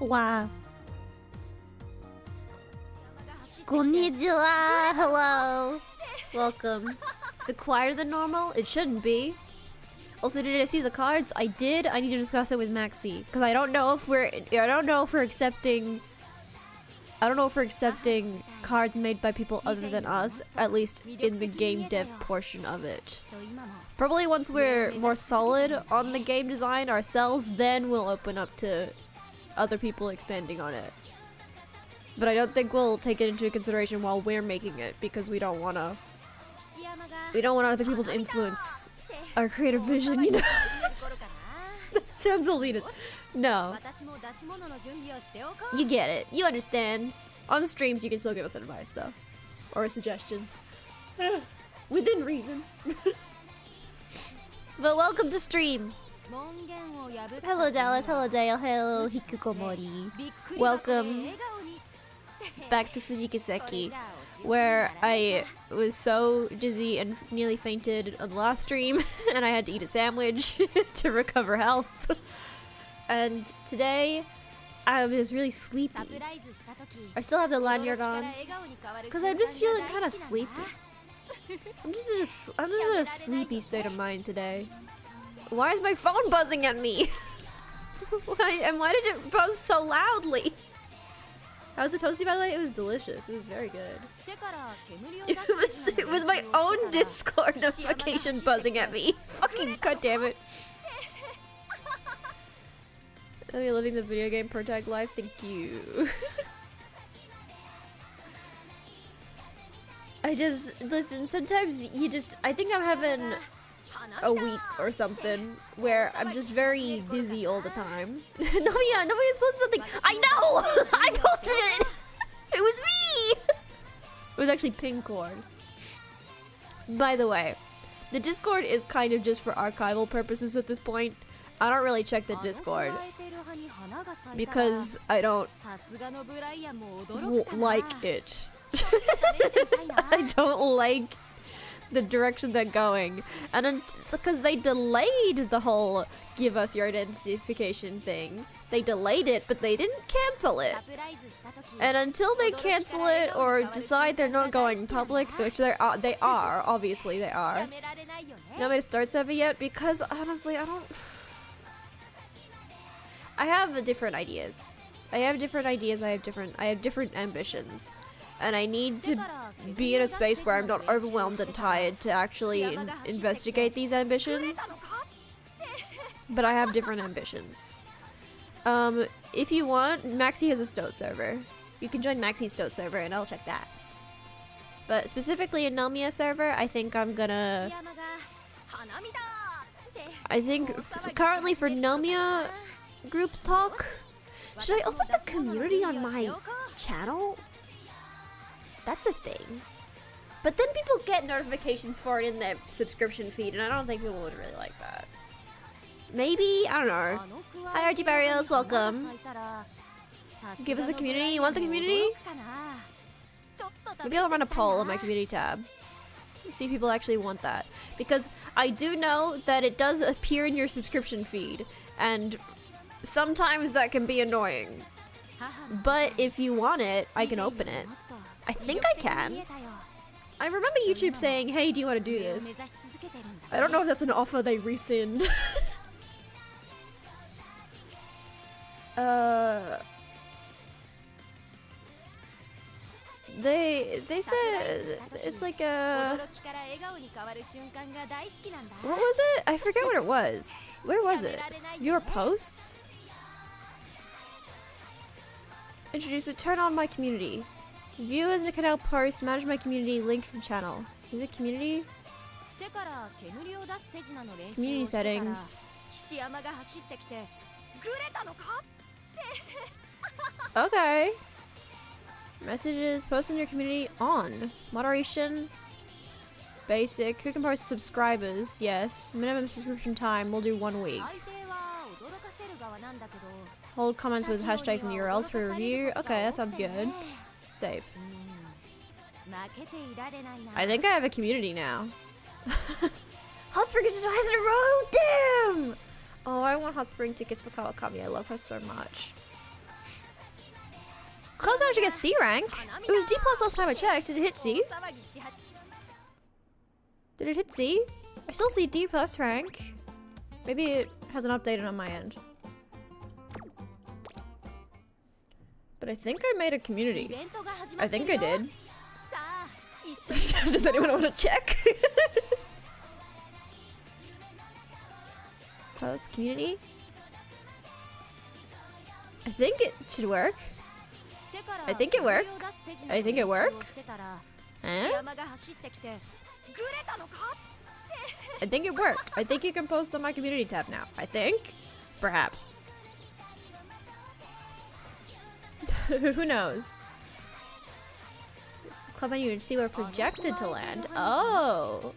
Wow. Konnichiwa! Hello! Welcome. Is it quieter than normal? It shouldn't be. Also, did I see the cards? I did. I need to discuss it with Maxi. Because I don't know if we're accepting cards made by people other than us, at least in the game dev portion of it. Probably once we're more solid on the game design ourselves, then we'll open up to other people expanding on it. But I don't think we'll take it into consideration while we're making it, because we don't want other people to influence our creative vision, you know? That sounds elitist. No. You get it. You understand. On the streams, you can still give us advice, though. Or suggestions. Within reason. But welcome to stream. Hello, Dallas. Hello, Dale. Hello, Hikukomori. Welcome back to Fuji Kiseki, where I was so dizzy and nearly fainted on the last stream, and I had to eat a sandwich to recover health. And today, I was really sleepy. I still have the lanyard on, because I'm just feeling kind of sleepy. I'm just in a sleepy state of mind today. Why is my phone buzzing at me? Why did it buzz so loudly? How was the toasty, by the way? It was delicious. It was very good. It was my own Discord notification buzzing at me. Fucking goddammit. Oh, you're living the video game per tag life? Thank you. Listen, sometimes I think I'm having a week or something where I'm just very dizzy all the time. Nomia posted something. I know! I posted it! It was me! It was actually Pingcord. By the way, the Discord is kind of just for archival purposes at this point. I don't really check the Discord because I don't like it. I don't like the direction they're going, and because they delayed the whole give us your identification thing. They delayed it, but they didn't cancel it. And until they cancel it or decide they're not going public, which they are, obviously they are. You want me to start server yet? Because honestly, I have different ideas. I have different ambitions. And I need to be in a space where I'm not overwhelmed and tired to actually investigate these ambitions. But I have different ambitions. If you want, Maxi has a Stoat server. You can join Maxi's Stoat server and I'll check that. But specifically a Nomia server, I think currently for Nomia group talk, should I open the community on my channel? That's a thing. But then people get notifications for it in their subscription feed, and I don't think people would really like that. Maybe? I don't know. Hi, RG Barrios. Welcome. Give us a community. You want the community? Maybe I'll run a poll on my community tab. See if people actually want that. Because I do know that it does appear in your subscription feed, and sometimes that can be annoying. But if you want it, I can open it. I think I can. I remember YouTube saying, hey, do you want to do this? I don't know if that's an offer they rescind. They said it's like a... What was it? I forget what it was. Where was it? Your posts? Introduce it. Turn on my community. View as a canal post, manage my community, linked from channel. Is it community? Community settings. Okay. Messages, post in your community, on. Moderation. Basic. Who can post subscribers? Yes. Minimum subscription time, we'll do 1 week. Hold comments with hashtags and URLs for review. Okay, that sounds good. Save. I think I have a community now. Hot Spring just has a road! Damn! Oh, I want Hot Spring tickets for Kawakami. I love her so much. club managed to get C rank. It was D plus last time I checked. Did it hit C? Did it hit C? I still see D plus rank. Maybe it hasn't updated on my end. But I think I made a community. I think I did. Does anyone want to check? Close community. I think it should work. I think it worked. I think it worked. Huh? I think it worked. I think you can post on my community tab now. I think. Perhaps. Who knows? This club menu to see where projected to land. Oh.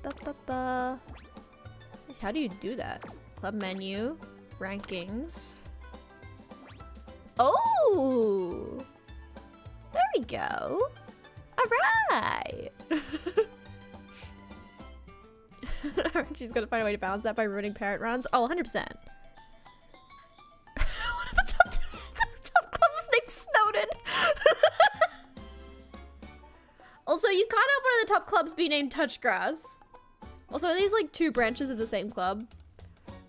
Ba-ba-ba. How do you do that? Club menu, rankings. Oh! There we go. Alright! She's gonna find a way to balance that by ruining parent runs. Oh, 100%. One of the top clubs is named Snowden. Also, you can't have one of the top clubs be named Touchgrass. Also, are these like two branches of the same club?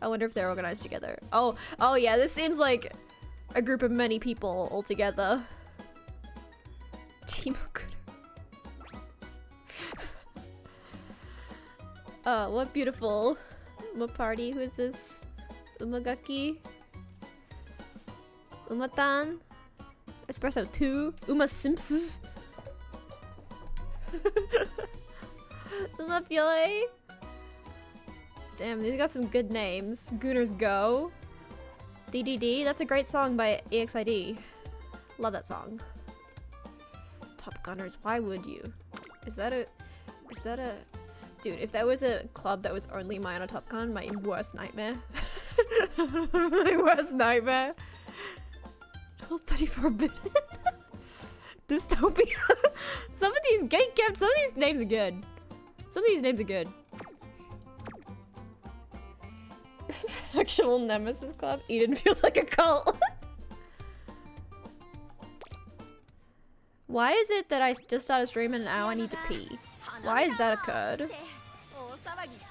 I wonder if they're organized together. Oh yeah, this seems like a group of many people all together. Team Okuda. What beautiful Uma party. Who is this? Umagaki? Umatan? Espresso 2? Uma Simpsons? Uma Pyoy? Damn, these got some good names. Gooners Go. DDD, that's a great song by EXID. Love that song. Top Gunners, why would you? Is that a... Dude, if that was a club that was only mine on Top Gun, my worst nightmare. My worst nightmare. Whole 34 bit. Dystopia. Some of these gatekept, some of these names are good. Some of these names are good. Actual Nemesis Club. Eden feels like a cult. Why is it that I just started streaming and now I need to pee? Why has that occurred?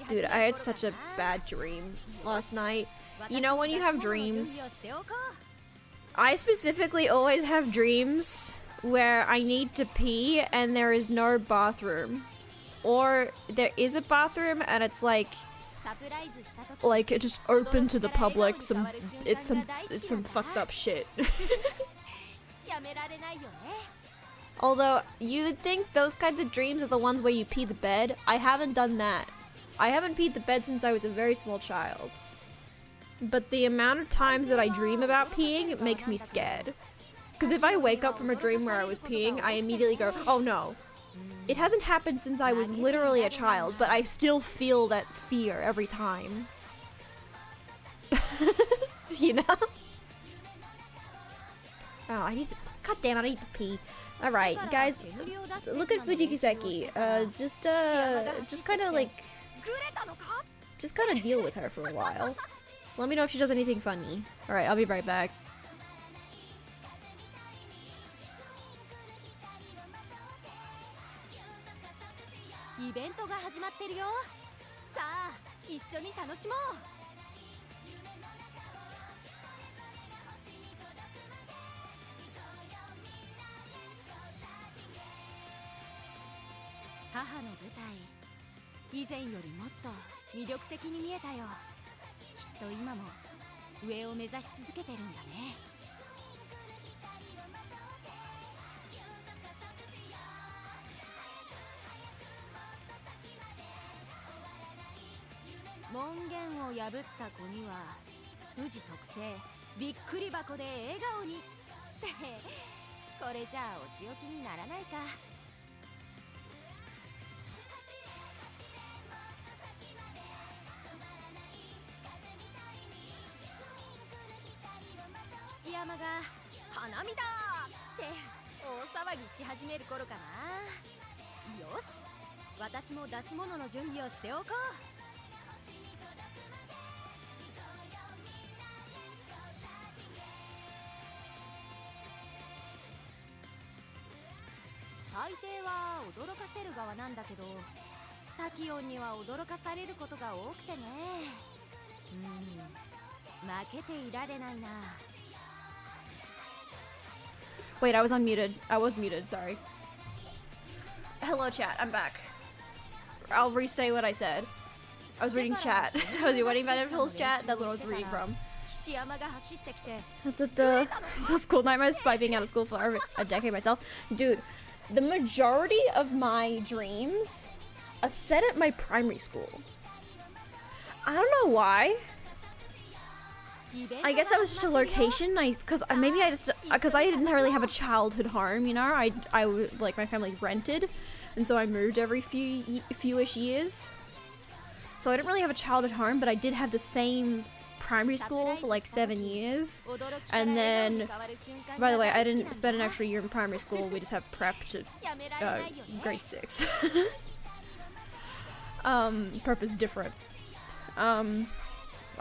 Dude, I had such a bad dream last night. You know when you have dreams? I specifically always have dreams where I need to pee and there is no bathroom. Or there is a bathroom and it's like just open to the public. It's some fucked up shit. Although you'd think those kinds of dreams are the ones where you pee the bed. I haven't done that. I haven't peed the bed since I was a very small child. But the amount of times that I dream about peeing makes me scared. Because if I wake up from a dream where I was peeing, I immediately go, oh no. It hasn't happened since I was literally a child, but I still feel that fear every time. You know? Oh, I need to... God damn it, I need to pee. Alright, guys, look at Fuji Kiseki. Just kind of like... Just kind of deal with her for a while. Let me know if she does anything funny. Alright, I'll be right back. Wait, I was unmuted. I was muted, sorry. Hello chat, I'm back. I'll re-say what I said. I was reading chat. I was reading Vanderpool's chat, that's what I was reading from. So school nightmares by being out of school for a decade myself. Dude, the majority of my dreams are set at my primary school. I don't know why. I guess that was just a location. Because I didn't really have a childhood home, you know. I like my family rented, and so I moved every fewish years. So I didn't really have a childhood home, but I did have the same primary school for like 7 years. And then, by the way, I didn't spend an extra year in primary school. We just have prep to grade 6. Prep is different. I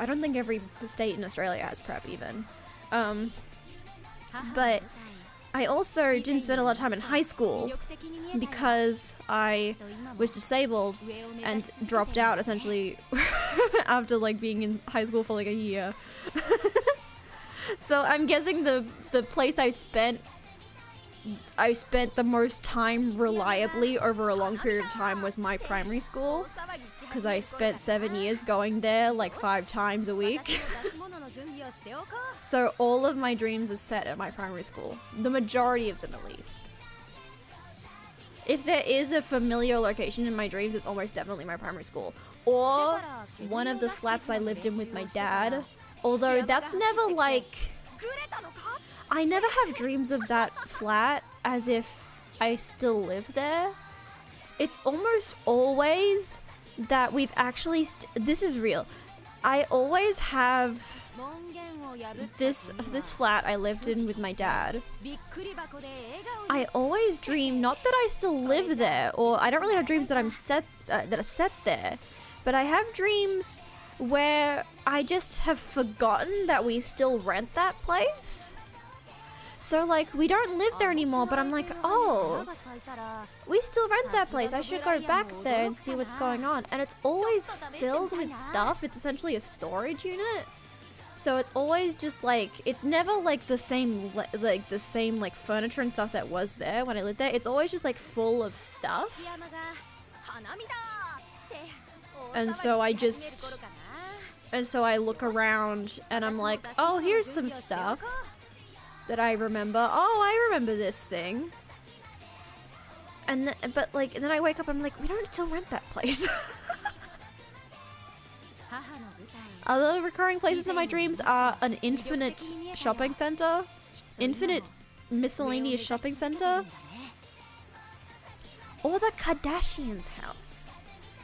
don't think every state in Australia has prep even. But I also didn't spend a lot of time in high school because I was disabled and dropped out essentially after like being in high school for like a year. So I'm guessing the place I spent the most time reliably over a long period of time was my primary school, because I spent 7 years going there like 5 times a week. So all of my dreams are set at my primary school, the majority of them at least. If there is a familiar location in my dreams, it's almost definitely my primary school, or one of the flats I lived in with my dad, although that's never like... I never have dreams of that flat as if I still live there. It's almost always that we've actually... this is real. I always have this flat I lived in with my dad. I always dream, not that I still live there, or I don't really have dreams that I'm set that are set there, but I have dreams where I just have forgotten that we still rent that place. So like, we don't live there anymore, but I'm like, oh, we still rent that place. I should go back there and see what's going on. And it's always filled with stuff. It's essentially a storage unit. So it's always just like, it's never like the same like furniture and stuff that was there when I lived there. It's always just like full of stuff. And so I look around and I'm like, oh, here's some stuff that I remember. Oh, I remember this thing. And then I wake up, I'm like, we don't still rent that place. Other recurring places in my dreams are an infinite shopping center, infinite miscellaneous shopping center, or the Kardashians' house.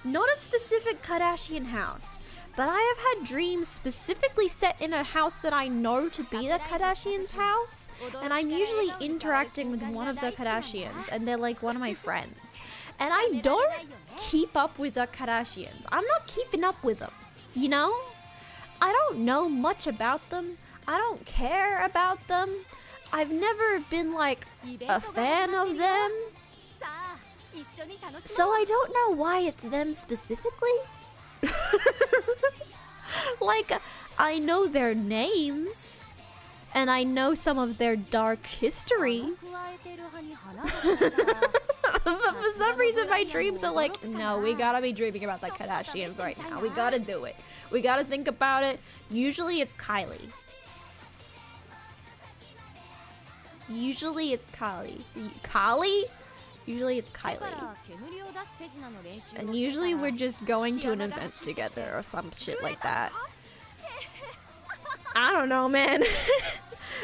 Not a specific Kardashian house, but I have had dreams specifically set in a house that I know to be the Kardashians' house, and I'm usually interacting with one of the Kardashians, and they're like one of my friends. And I don't keep up with the Kardashians. I'm not keeping up with them, you know? I don't know much about them. I don't care about them. I've never been like a fan of them. So I don't know why it's them specifically. Like, I know their names, and I know some of their dark history. But for some reason my dreams are like, no, we gotta be dreaming about the Kardashians right now. We gotta do it. We gotta think about it. Usually it's Kylie. Usually it's Kylie. Usually it's Kylie. And usually we're just going to an event together or some shit like that. I don't know, man.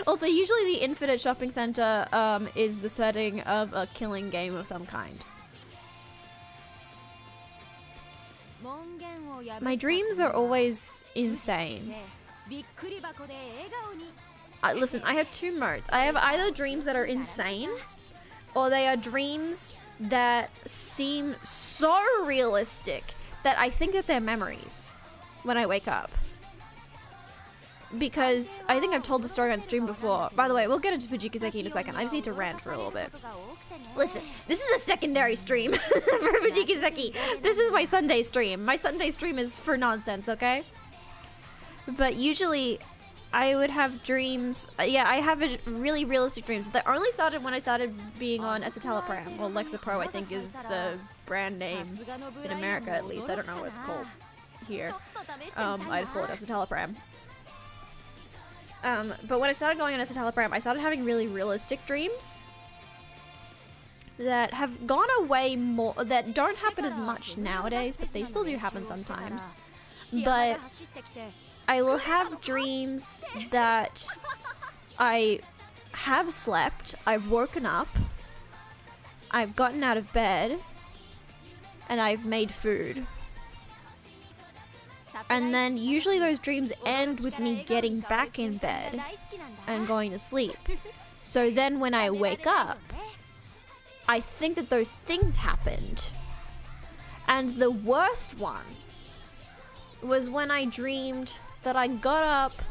Also, usually the infinite shopping center is the setting of a killing game of some kind. My dreams are always insane. Listen, I have 2 modes. I have either dreams that are insane, or they are dreams that seem so realistic that I think that they're memories when I wake up. because I think I've told the story on stream before. By the way, we'll get into fuji kiseki in a second. I just need to rant for a little bit. Listen, this is a secondary stream for fuji kiseki. This is my Sunday stream. My Sunday stream is for nonsense, okay? But usually I would have dreams. Yeah, I have really realistic dreams. That only started when I started being on escitalopram. Well, Lexapro, I think, is the brand name in America, at least. I don't know what it's called here. I just call it escitalopram. But when I started going on escitalopram, I started having really realistic dreams that have gone away more, that don't happen as much nowadays, but they still do happen sometimes. But I will have dreams that I have slept, I've woken up, I've gotten out of bed, and I've made food. And then usually those dreams end with me getting back in bed and going to sleep. So then when I wake up, I think that those things happened. And the worst one was when I dreamed that I got up,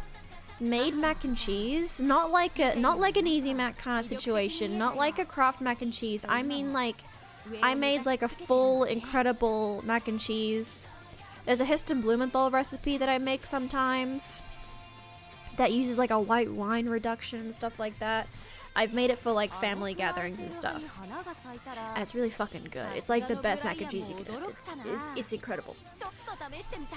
made mac and cheese, not like an easy mac kind of situation, not like a Kraft mac and cheese. I mean, like, I made like a full incredible mac and cheese. There's a Heston Blumenthal recipe that I make sometimes that uses like a white wine reduction and stuff like that. I've made it for like family gatherings and stuff, and it's really fucking good. It's like the best mac and cheese you can do. It's incredible.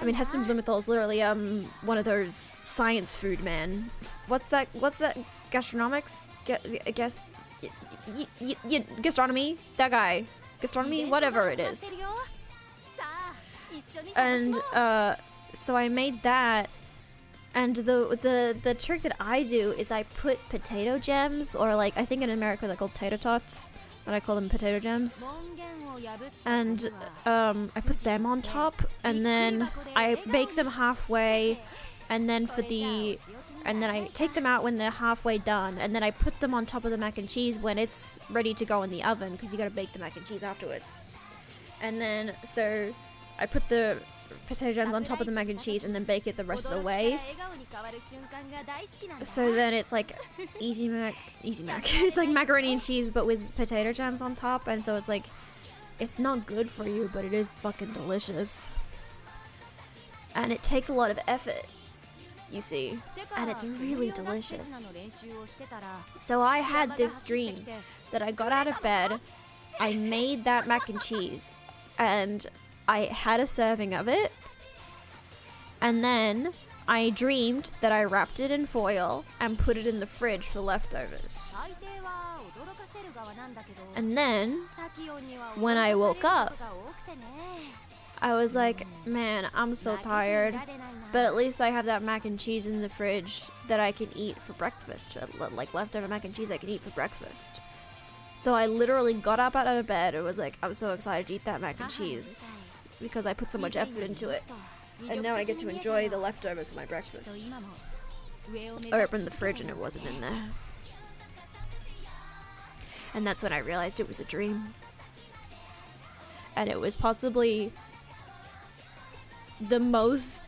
I mean, Heston Blumenthal is literally one of those science food man. What's that? Gastronomics? Gastronomy? That guy? Gastronomy? Whatever it is. And so I made that. And the trick that I do is I put potato gems, or like, I think in America they're called tater tots, but I call them potato gems. And I put them on top, and then I bake them halfway, and then I take them out when they're halfway done, and then I put them on top of the mac and cheese when it's ready to go in the oven, because you gotta bake the mac and cheese afterwards. And then, so I put the potato gems on top of the mac and cheese and then bake it the rest of the way. So then it's like easy mac. It's like macaroni and cheese but with potato gems on top, and so it's like, it's not good for you, but it is fucking delicious. And it takes a lot of effort, you see, and it's really delicious. So I had this dream that I got out of bed, I made that mac and cheese, and I had a serving of it, and then I dreamed that I wrapped it in foil and put it in the fridge for leftovers. And then, when I woke up, I was like, man, I'm so tired, but at least I have that mac and cheese in the fridge that I can eat for breakfast, like leftover mac and cheese I can eat for breakfast. So I literally got up out of bed and was like, I'm so excited to eat that mac and cheese, because I put so much effort into it, and now I get to enjoy the leftovers for my breakfast. I opened the fridge and it wasn't in there. And that's when I realized it was a dream. And it was possibly the most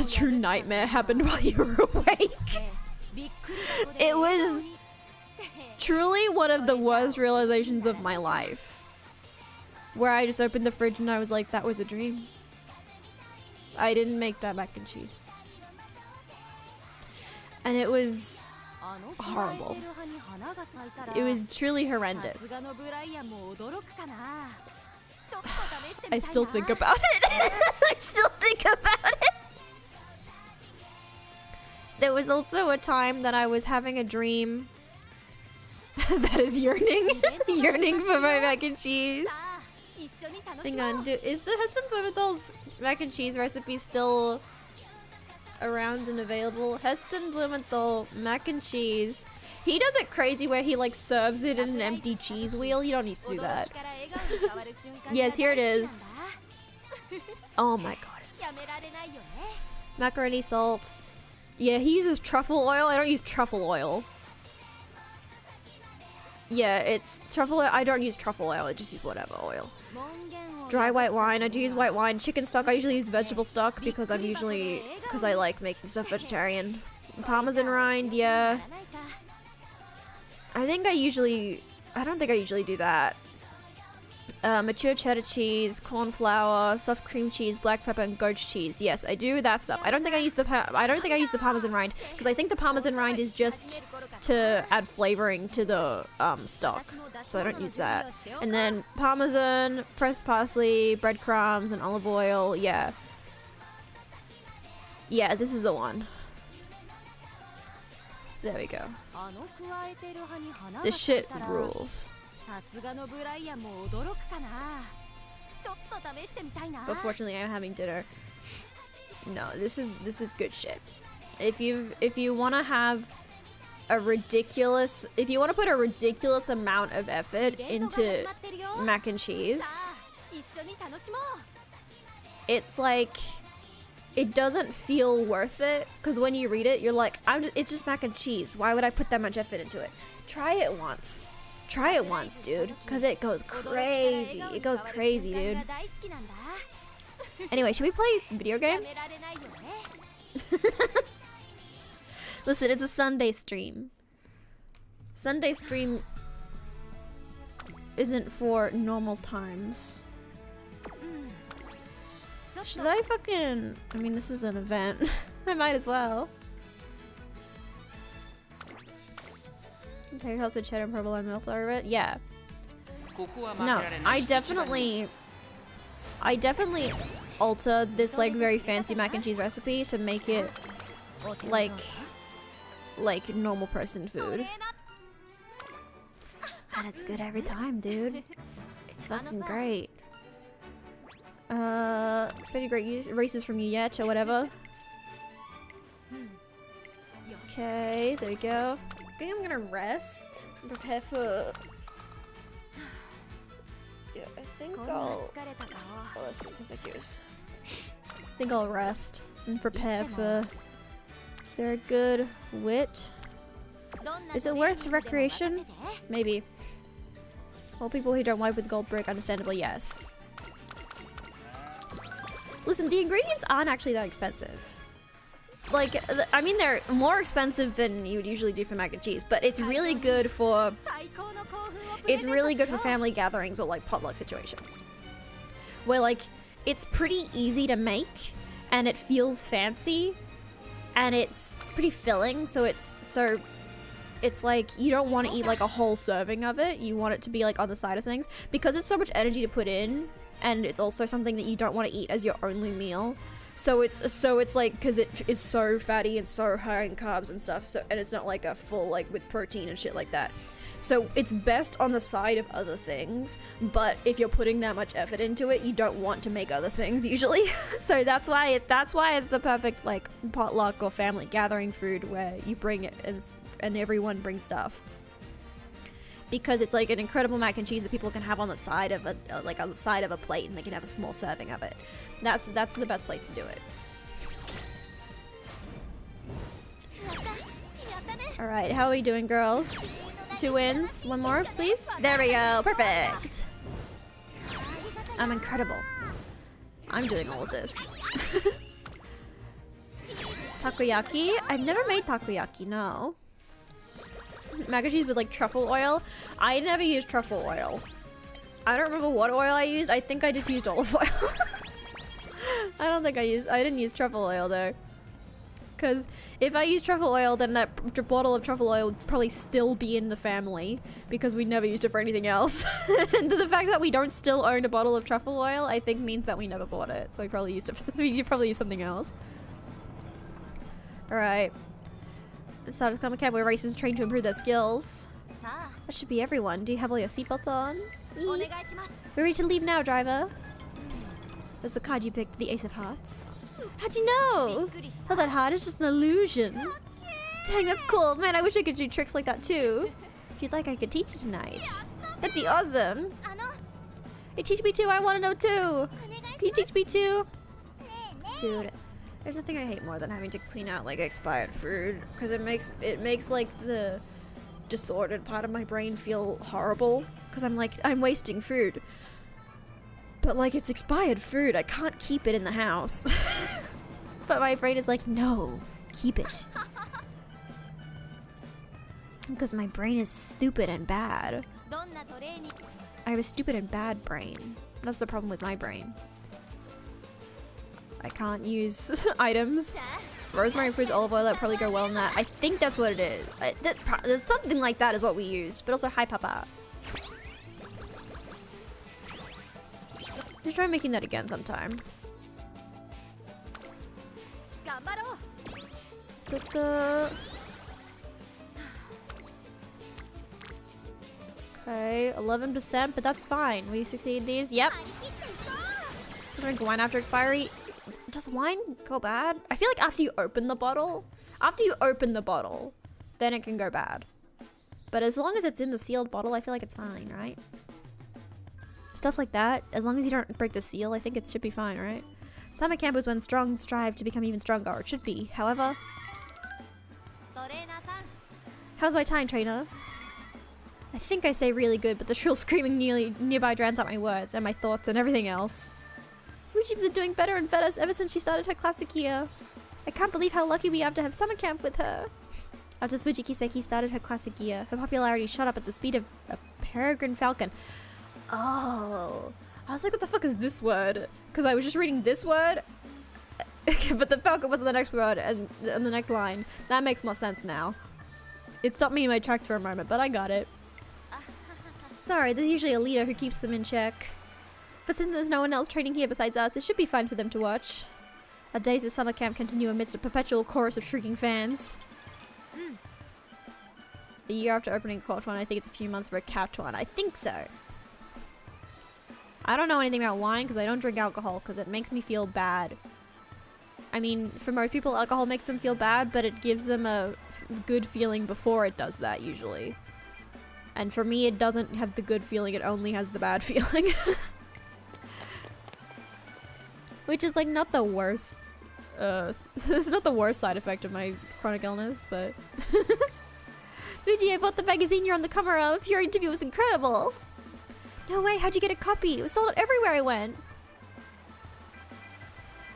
true nightmare happened while you were awake. It was truly one of the worst realizations of my life, where I just opened the fridge and I was like, that was a dream. I didn't make that mac and cheese. And it was horrible. It was truly horrendous. I still think about it. I still think about it. There was also a time that I was having a dream that is yearning for my mac and cheese. Hang on, is the Heston Blumenthal's mac and cheese recipe still around and available? Heston Blumenthal mac and cheese. He does it crazy where he like serves it in an empty cheese wheel. You don't need to do that. Yes, here it is. Oh my god, it's so good. Macaroni salt. Yeah, he uses truffle oil. I don't use truffle oil. Yeah, it's truffle oil. I don't use truffle oil. I just use whatever oil. Dry white wine. I do use white wine. Chicken stock. I usually use vegetable stock because I like making stuff vegetarian. Parmesan rind, yeah. I don't think I usually do that. Mature cheddar cheese, corn flour, soft cream cheese, black pepper, and goat cheese. Yes, I do that stuff. I don't think I use the parmesan rind because I think the parmesan rind is just to add flavoring to the stock, so I don't use that. And then parmesan, pressed parsley, breadcrumbs, and olive oil. Yeah, this is the one. There we go. This shit rules. But fortunately, I'm having dinner. No, this is good shit. If you want to have if you want to put a ridiculous amount of effort into mac and cheese, it's like it doesn't feel worth it because when you read it, you're like, it's just mac and cheese. Why would I put that much effort into it? Try it once. Try it once, dude, because it goes crazy. It goes crazy, dude. Anyway, should we play video game? Listen, it's a Sunday stream. Sunday stream isn't for normal times. Should I fucking... I mean, this is an event. I might as well. Take health with cheddar and purple and milk over it? Yeah. No, I definitely alter this like very fancy mac and cheese recipe to make it like normal person food. And it's good every time, dude. It's fucking great. Expecting great races from you yet or whatever. Okay, there you go. I think I'm gonna rest and prepare for... Yeah, I think I'll... Oh, let's see, consecutive. I think I'll rest and prepare for... Is there a good wit? Is it worth recreation? Maybe. Well, people who don't wipe with gold brick, understandably, yes. Listen, the ingredients aren't actually that expensive. Like, I mean, they're more expensive than you would usually do for mac and cheese, but it's really good for... It's really good for family gatherings or, like, potluck situations. Where, like, it's pretty easy to make, and it feels fancy, and it's pretty filling, so it's like, you don't want to eat, like, a whole serving of it. You want it to be, like, on the side of things. Because it's so much energy to put in, and it's also something that you don't want to eat as your only meal. So it's like, because it is so fatty and so high in carbs and stuff, so, and it's not like a full, like, with protein and shit like that. So it's best on the side of other things, but if you're putting that much effort into it, you don't want to make other things usually. So that's why it's the perfect, like, potluck or family gathering food where you bring it and everyone brings stuff. Because it's like an incredible mac and cheese that people can have on the side of a plate, and they can have a small serving of it. That's the best place to do it. All right, how are we doing, girls? 2 wins, 1 more, please. There we go, perfect. I'm incredible. I'm doing all of this. Takoyaki? I've never made takoyaki, no. Mac and cheese with like truffle oil. I never used truffle oil. I don't remember what oil I used. I think I just used olive oil. I didn't use truffle oil though. Because if I use truffle oil, then that bottle of truffle oil would probably still be in the family because we never used it for anything else. And the fact that we don't still own a bottle of truffle oil, I think means that we never bought it. So we probably used it we probably used something else. Alright. Starters come camp where racers train to improve their skills. That should be everyone. Do you have all your seatbelts on? Yes. We're ready to leave now, driver. That's the card you picked, the Ace of Hearts. How'd you know? Oh, that heart is just an illusion. Dang, that's cool. Man, I wish I could do tricks like that too. If you'd like, I could teach you tonight. That'd be awesome. Hey, teach me too. I want to know too. Can you teach me too? Dude. There's nothing I hate more than having to clean out like expired food, because it makes like the disordered part of my brain feel horrible, because I'm like, I'm wasting food. But like, it's expired food. I can't keep it in the house. But my brain is like, no, keep it. Because my brain is stupid and bad. I have a stupid and bad brain. That's the problem with my brain. I can't use items. Rosemary infused olive oil, that would probably go well in that. I think that's what it is. That's something like that is what we use. But also, hi Papa. Just try making that again sometime. Okay, 11%, but that's fine. We succeed these. Yep. So drink wine after expiry. Does wine go bad? I feel like after you open the bottle, then it can go bad. But as long as it's in the sealed bottle, I feel like it's fine, right? Stuff like that, as long as you don't break the seal, I think it should be fine, right? Summer camp is when strong strive to become even stronger, or it should be. However, how's my time, trainer? I think I say really good, but the shrill screaming nearby drowns out my words and my thoughts and everything else. Fuji's been doing better and better ever since she started her classic year. I can't believe how lucky we have to have summer camp with her. After Fuji Kiseki started her classic year, her popularity shot up at the speed of a peregrine falcon. Oh, I was like, what the fuck is this word? Because I was just reading this word, but the falcon was on the next word and the next line. That makes more sense now. It stopped me in my tracks for a moment, but I got it. Sorry, there's usually a leader who keeps them in check. But since there's no one else training here besides us, it should be fine for them to watch. Our days at summer camp continue amidst a perpetual chorus of shrieking fans. A year after opening a court one, I think it's a few months for a cat one. I think so. I don't know anything about wine because I don't drink alcohol because it makes me feel bad. I mean, for most people, alcohol makes them feel bad, but it gives them a good feeling before it does that, usually. And for me, it doesn't have the good feeling, it only has the bad feeling. Which is, like, not the worst. It's not the worst side effect of my chronic illness, but... Fuji, I bought the magazine you're on the cover of. Your interview was incredible. No way, how'd you get a copy? It was sold out everywhere I went.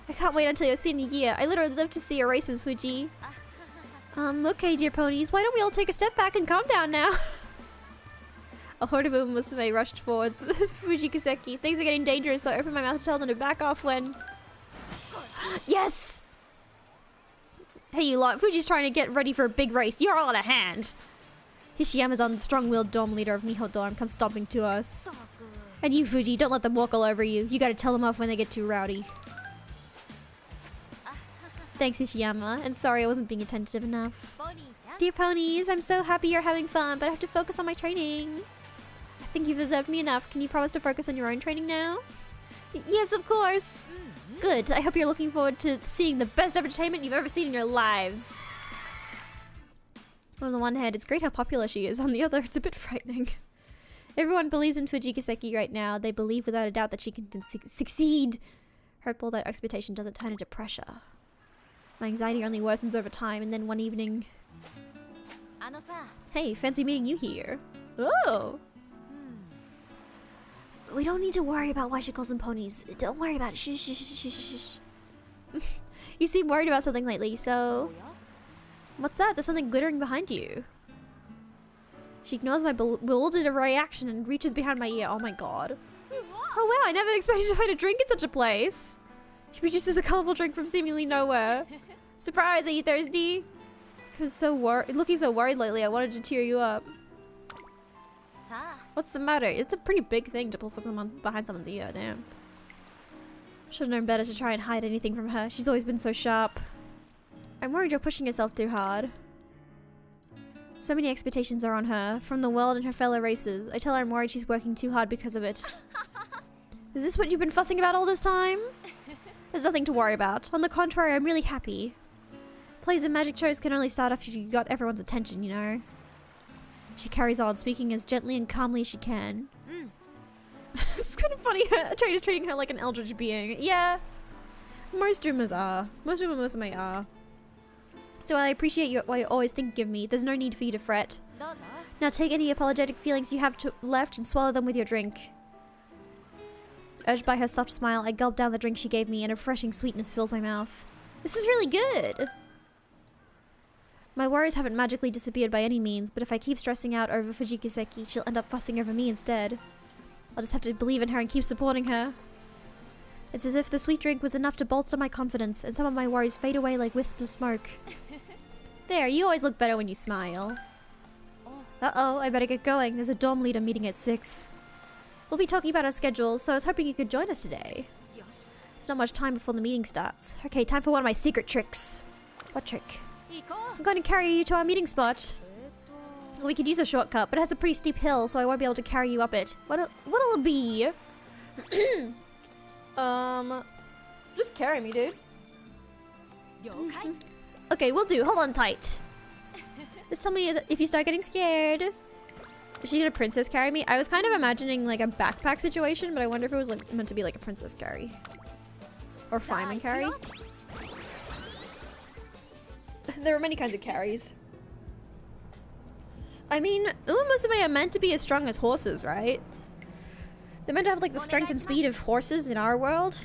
I can't wait until you're seen a year. I literally live to see your races, Fuji. Okay, dear ponies, why don't we all take a step back and calm down now? A horde of Umamusume rushed forwards. Fuji Kiseki, things are getting dangerous, so I opened my mouth to tell them to back off when... Yes! Hey, you lot, Fuji's trying to get ready for a big race. You're all out of hand. Hishiyama's the strong-willed dorm leader of Nihon Dorm comes stomping to us. And you, Fuji, don't let them walk all over you. You gotta tell them off when they get too rowdy. Thanks, Hishiyama, and sorry I wasn't being attentive enough. Dear ponies, I'm so happy you're having fun, but I have to focus on my training. I think you've observed me enough. Can you promise to focus on your own training now? Yes, of course. Good. I hope you're looking forward to seeing the best entertainment you've ever seen in your lives. On the one hand, it's great how popular she is. On the other, it's a bit frightening. Everyone believes in Fuji Kiseki right now. They believe without a doubt that she can succeed. Hopeful that expectation doesn't turn into pressure. My anxiety only worsens over time, and then one evening... Hey, fancy meeting you here. Oh! We don't need to worry about why she calls them ponies. Don't worry about it. Shh, shh, shh, shh, shh. You seem worried about something lately, so... What's that? There's something glittering behind you. She ignores my bewildered reaction and reaches behind my ear. Oh my god. Oh wow, I never expected to find a drink in such a place. She produces a colorful drink from seemingly nowhere. Surprise, are you thirsty? I was so looking so worried lately, I wanted to cheer you up. What's the matter? It's a pretty big thing to pull for someone behind someone's ear, damn. Should've known better to try and hide anything from her. She's always been so sharp. I'm worried you're pushing yourself too hard. So many expectations are on her, from the world and her fellow racers. I tell her I'm worried she's working too hard because of it. Is this what you've been fussing about all this time? There's nothing to worry about. On the contrary, I'm really happy. Plays and magic shows can only start after you got everyone's attention, you know. She carries on, speaking as gently and calmly as she can. It's kind of funny, her trainer's treating her like an eldritch being. Yeah, most Umas are. Most Umamusume are. So I appreciate why you're always thinking of me. There's no need for you to fret. Now take any apologetic feelings you have left and swallow them with your drink. Urged by her soft smile, I gulp down the drink she gave me and a refreshing sweetness fills my mouth. This is really good! My worries haven't magically disappeared by any means, but if I keep stressing out over Fuji Kiseki, she'll end up fussing over me instead. I'll just have to believe in her and keep supporting her. It's as if the sweet drink was enough to bolster my confidence, and some of my worries fade away like wisps of smoke. There, you always look better when you smile. Uh-oh, I better get going. There's a dorm leader meeting at 6. We'll be talking about our schedules, so I was hoping you could join us today. There's not much time before the meeting starts. Okay, time for one of my secret tricks. What trick? I'm going to carry you to our meeting spot. We could use a shortcut, but it has a pretty steep hill, so I won't be able to carry you up it. What'll it be? Just carry me, dude. Okay, we'll do. Hold on tight. Just tell me if you start getting scared. Is she gonna princess carry me? I was kind of imagining like a backpack situation, but I wonder if it was like meant to be like a princess carry. Or fireman carry. There are many kinds of carries. I mean, Umamusume are meant to be as strong as horses, right? They're meant to have like the strength and speed of horses in our world.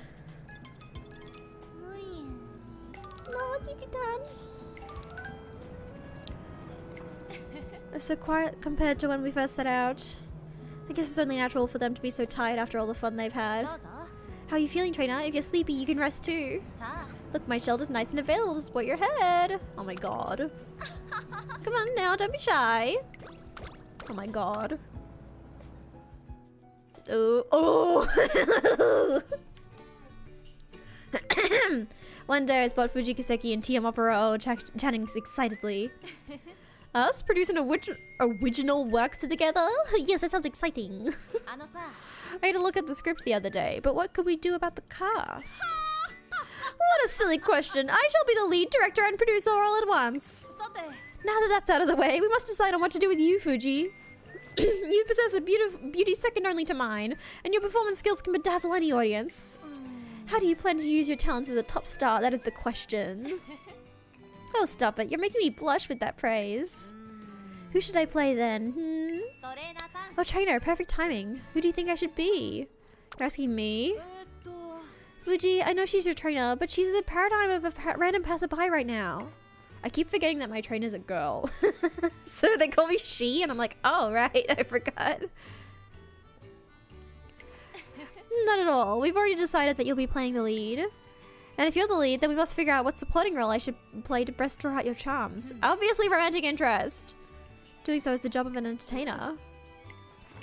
They're so quiet compared to when we first set out. I guess it's only natural for them to be so tired after all the fun they've had. How are you feeling, trainer? If you're sleepy, you can rest too. Look, my shelter's nice and available to support your head. Oh my god. Come on now, don't be shy. Oh my god. Oh. One day I spot Fuji Kiseki and Tia Maparo chatting excitedly. Us producing original work together? Yes, that sounds exciting. I had a look at the script the other day, but what could we do about the cast? What a silly question. I shall be the lead director and producer all at once. Now that that's out of the way, we must decide on what to do with you, Fuji. You possess a beauty second only to mine, and your performance skills can bedazzle any audience. How do you plan to use your talents as a top star? That is the question. Oh, stop it. You're making me blush with that praise. Who should I play then? Oh, trainer, perfect timing. Who do you think I should be? You're asking me? Fuji, I know she's your trainer, but she's the paradigm of a random passerby right now. I keep forgetting that my trainer's a girl. So they call me she, and I'm like, oh, right, I forgot. Not at all. We've already decided that you'll be playing the lead. And if you're the lead, then we must figure out what supporting role I should play to best draw out your charms. Obviously romantic interest. Doing so is the job of an entertainer.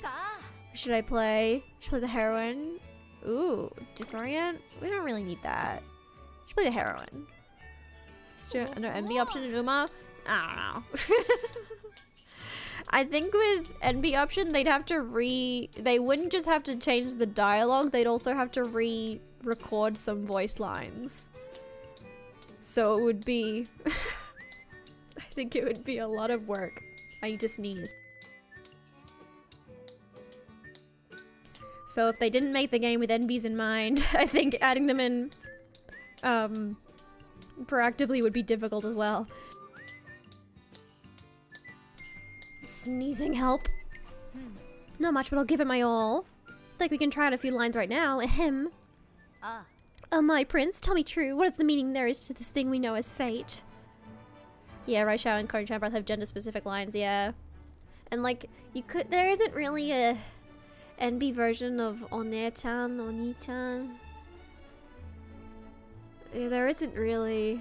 Who should I play? Should I play the heroine? Ooh, disorient? We don't really need that. Should play the heroine. No NB option in Uma? I don't know. I think with NB option, they'd have to they wouldn't just have to change the dialogue, they'd also have to re-record some voice lines. So it would be... I think it would be a lot of work. I need to sneeze. So if they didn't make the game with NBs in mind, I think adding them in proactively would be difficult as well. Sneezing help. Not much, but I'll give it my all. Like we can try out a few lines right now. Ahem. Oh my prince, tell me true. What is the meaning there is to this thing we know as fate? Yeah, Raishao and Karin Chan both have gender-specific lines, yeah. And like, there isn't really a NB version of One-chan, Oni-chan. Yeah, there isn't really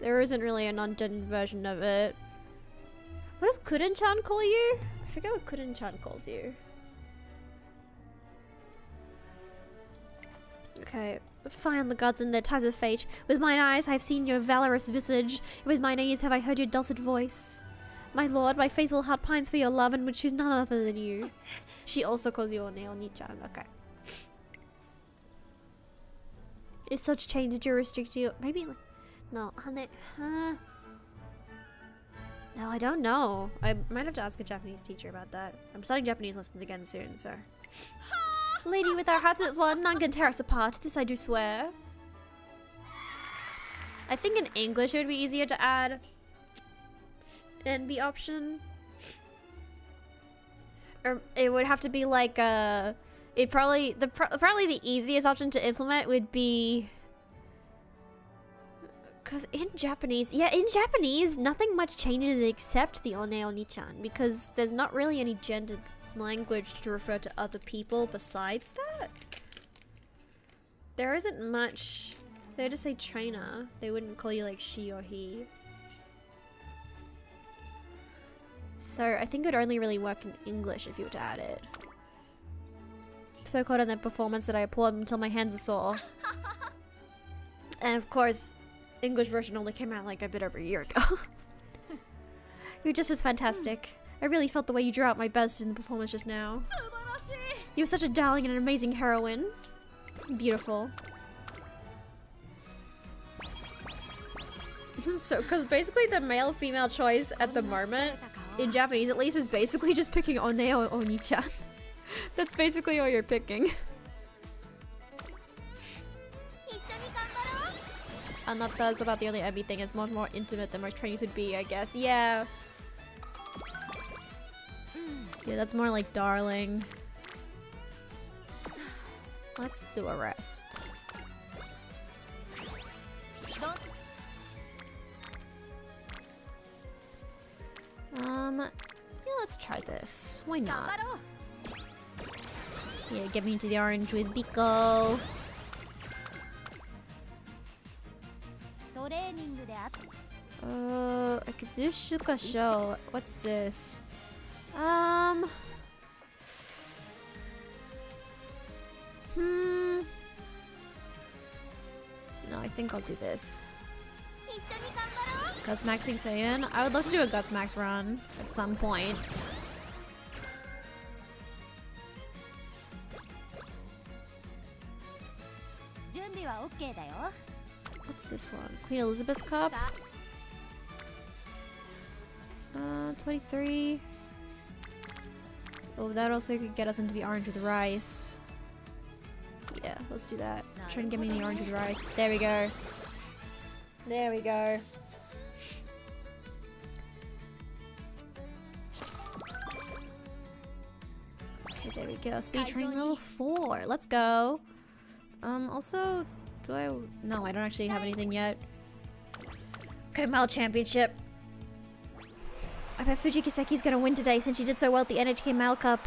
a non-gender version of it. What does Kuren-chan call you? I forget what Kuren-chan calls you. Okay. Fie on the gods and their ties of fate. With mine eyes I have seen your valorous visage, and with mine ears have I heard your dulcet voice. My lord, my faithful heart pines for your love and would choose none other than you. She also calls you Oni-chan. Okay. If such change do restrict you, maybe like, no, no, I don't know. I might have to ask a Japanese teacher about that. I'm starting Japanese lessons again soon, so. Lady with our hearts at one, none can tear us apart. This I do swear. I think in English it would be easier to add an NB option. Or it would have to be like it probably the easiest option to implement would be, because in Japanese, nothing much changes except the one oni-chan, because there's not really any gendered language to refer to other people besides that. There isn't much. They just say trainer. They wouldn't call you like she or he. So I think it would only really work in English if you were to add it. So caught on that performance that I applaud until my hands are sore. And of course, English version only came out like a bit over a year ago. You're just as fantastic. I really felt the way you drew out my best in the performance just now. You were such a darling and an amazing heroine. Beautiful. So, because basically the male-female choice at the moment, in Japanese at least, is basically just picking one or oni-chan. That's basically all you're picking. Anata is about the only Emmy thing. It's much more intimate than most trainees would be, I guess. Yeah. Yeah, that's more like darling. Let's do a rest. Yeah, let's try this. Why not? Yeah, get me into the orange with Biko. I could do Shuka Show. What's this? No, I think I'll do this. Guts Maxing Saiyan. I would love to do a Guts Max run at some point. What's this one? Queen Elizabeth Cup? 23. Oh, that also could get us into the orange with rice. Yeah, let's do that. Try and get me in the orange with rice. There we go. There we go. Okay, there we go. Speed training level 4. Let's go. Also, do I... No, I don't actually have anything yet. Okay, Mile Championship. I bet Fuji Kiseki's gonna win today since she did so well at the NHK Mile Cup.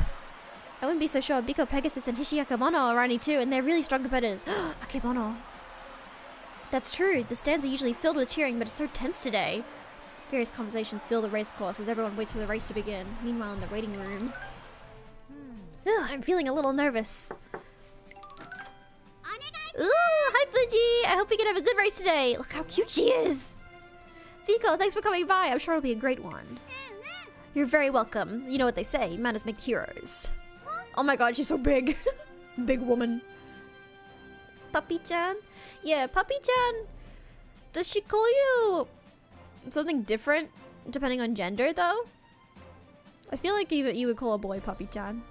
I wouldn't be so sure. Biko Pegasus and Hishi Akebono are running too, and they're really strong competitors. Akebono. That's true. The stands are usually filled with cheering, but it's so tense today. Various conversations fill the race course as everyone waits for the race to begin. Meanwhile, in the waiting room... I'm feeling a little nervous. Ooh, hi Fuji! I hope we can have a good race today. Look how cute she is! Biko, thanks for coming by. I'm sure it'll be a great one. You're very welcome. You know what they say, manners make heroes. Oh my god, she's so big. Big woman. Puppy-chan? Yeah, Puppy-chan. Does she call you something different depending on gender, though? I feel like you would call a boy Puppy-chan.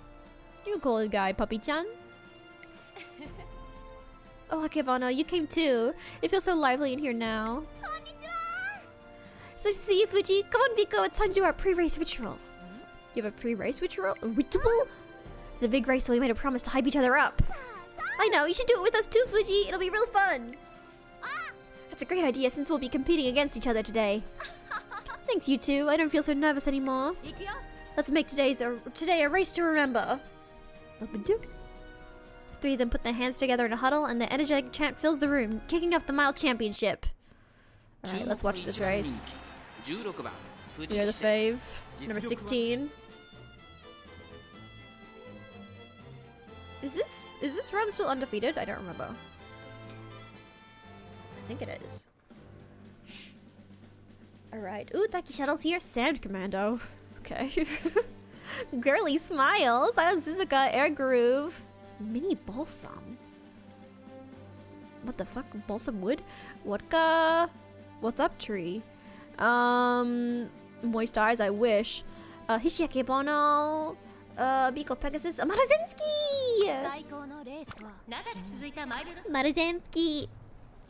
You would call a guy Puppy-chan. Oh, Akebono, you came too. It feels so lively in here now. So to see you, Fuji. Come on, Biko. It's time to do our pre-race ritual. You have a pre-race ritual? A ritual? It's a big race, so we made a promise to hype each other up. I know. You should do it with us too, Fuji. It'll be real fun. That's a great idea since we'll be competing against each other today. Thanks, you two. I don't feel so nervous anymore. Let's make today a race to remember. Three of them put their hands together in a huddle, and their energetic chant fills the room, kicking off the Mile Championship. Alright, let's watch this race. You're the fave. Number 16. Is this run still undefeated? I don't remember. I think it is. Alright. Ooh, Taki Shuttle's here. Sand Commando. Okay. Girly Smile. Silent Suzuka. Air Groove. Mini Balsam. What the fuck? Balsam Wood? Wodka. What's up, tree? Moist Eyes, I wish. Hishi Akebono. Biko Pegasus. Maruzenski! Maruzenski!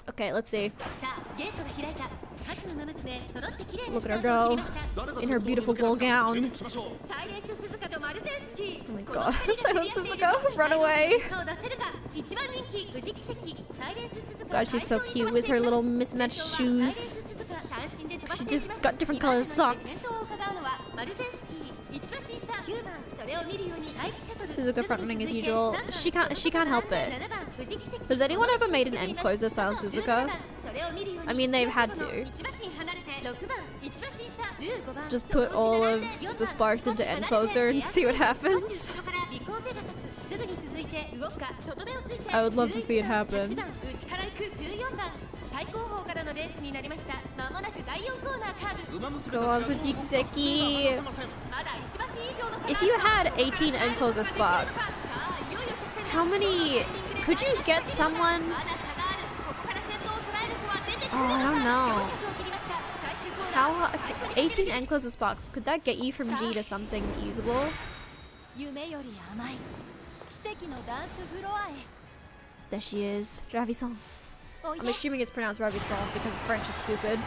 Okay, let's see. Look at her go in her beautiful ball gown. Oh my god, Silent Suzuka, run away! God, she's so cute with her little mismatched shoes. She got different colored socks. Suzuka frontrunning as usual. She can't help it. Has anyone ever made an end closer Silent Suzuka? I mean, they've had to. Just put all of the sparks into end closer and see what happens. I would love to see it happen. Go on, fuji kiseki. If you had 18 end closer sparks, how many could you get someone? Oh, I don't know. How 18 end closer sparks, could that get you from G to something usable? There she is, Ravissant. I'm assuming it's pronounced Ravissant because French is stupid.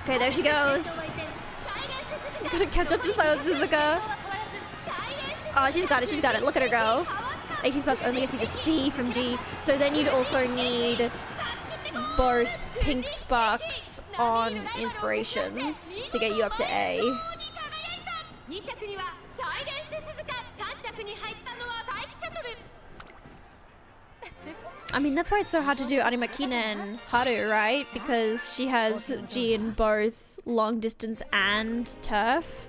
Okay, there she goes. I'm gonna catch up to Silent Suzuka. Oh, she's got it, look at her go. 18 spots only gets you to C from G, so then you'd also need both pink sparks on inspirations to get you up to A. I mean, that's why it's so hard to do Arimakina and Haru, right? Because she has G in both long distance and turf.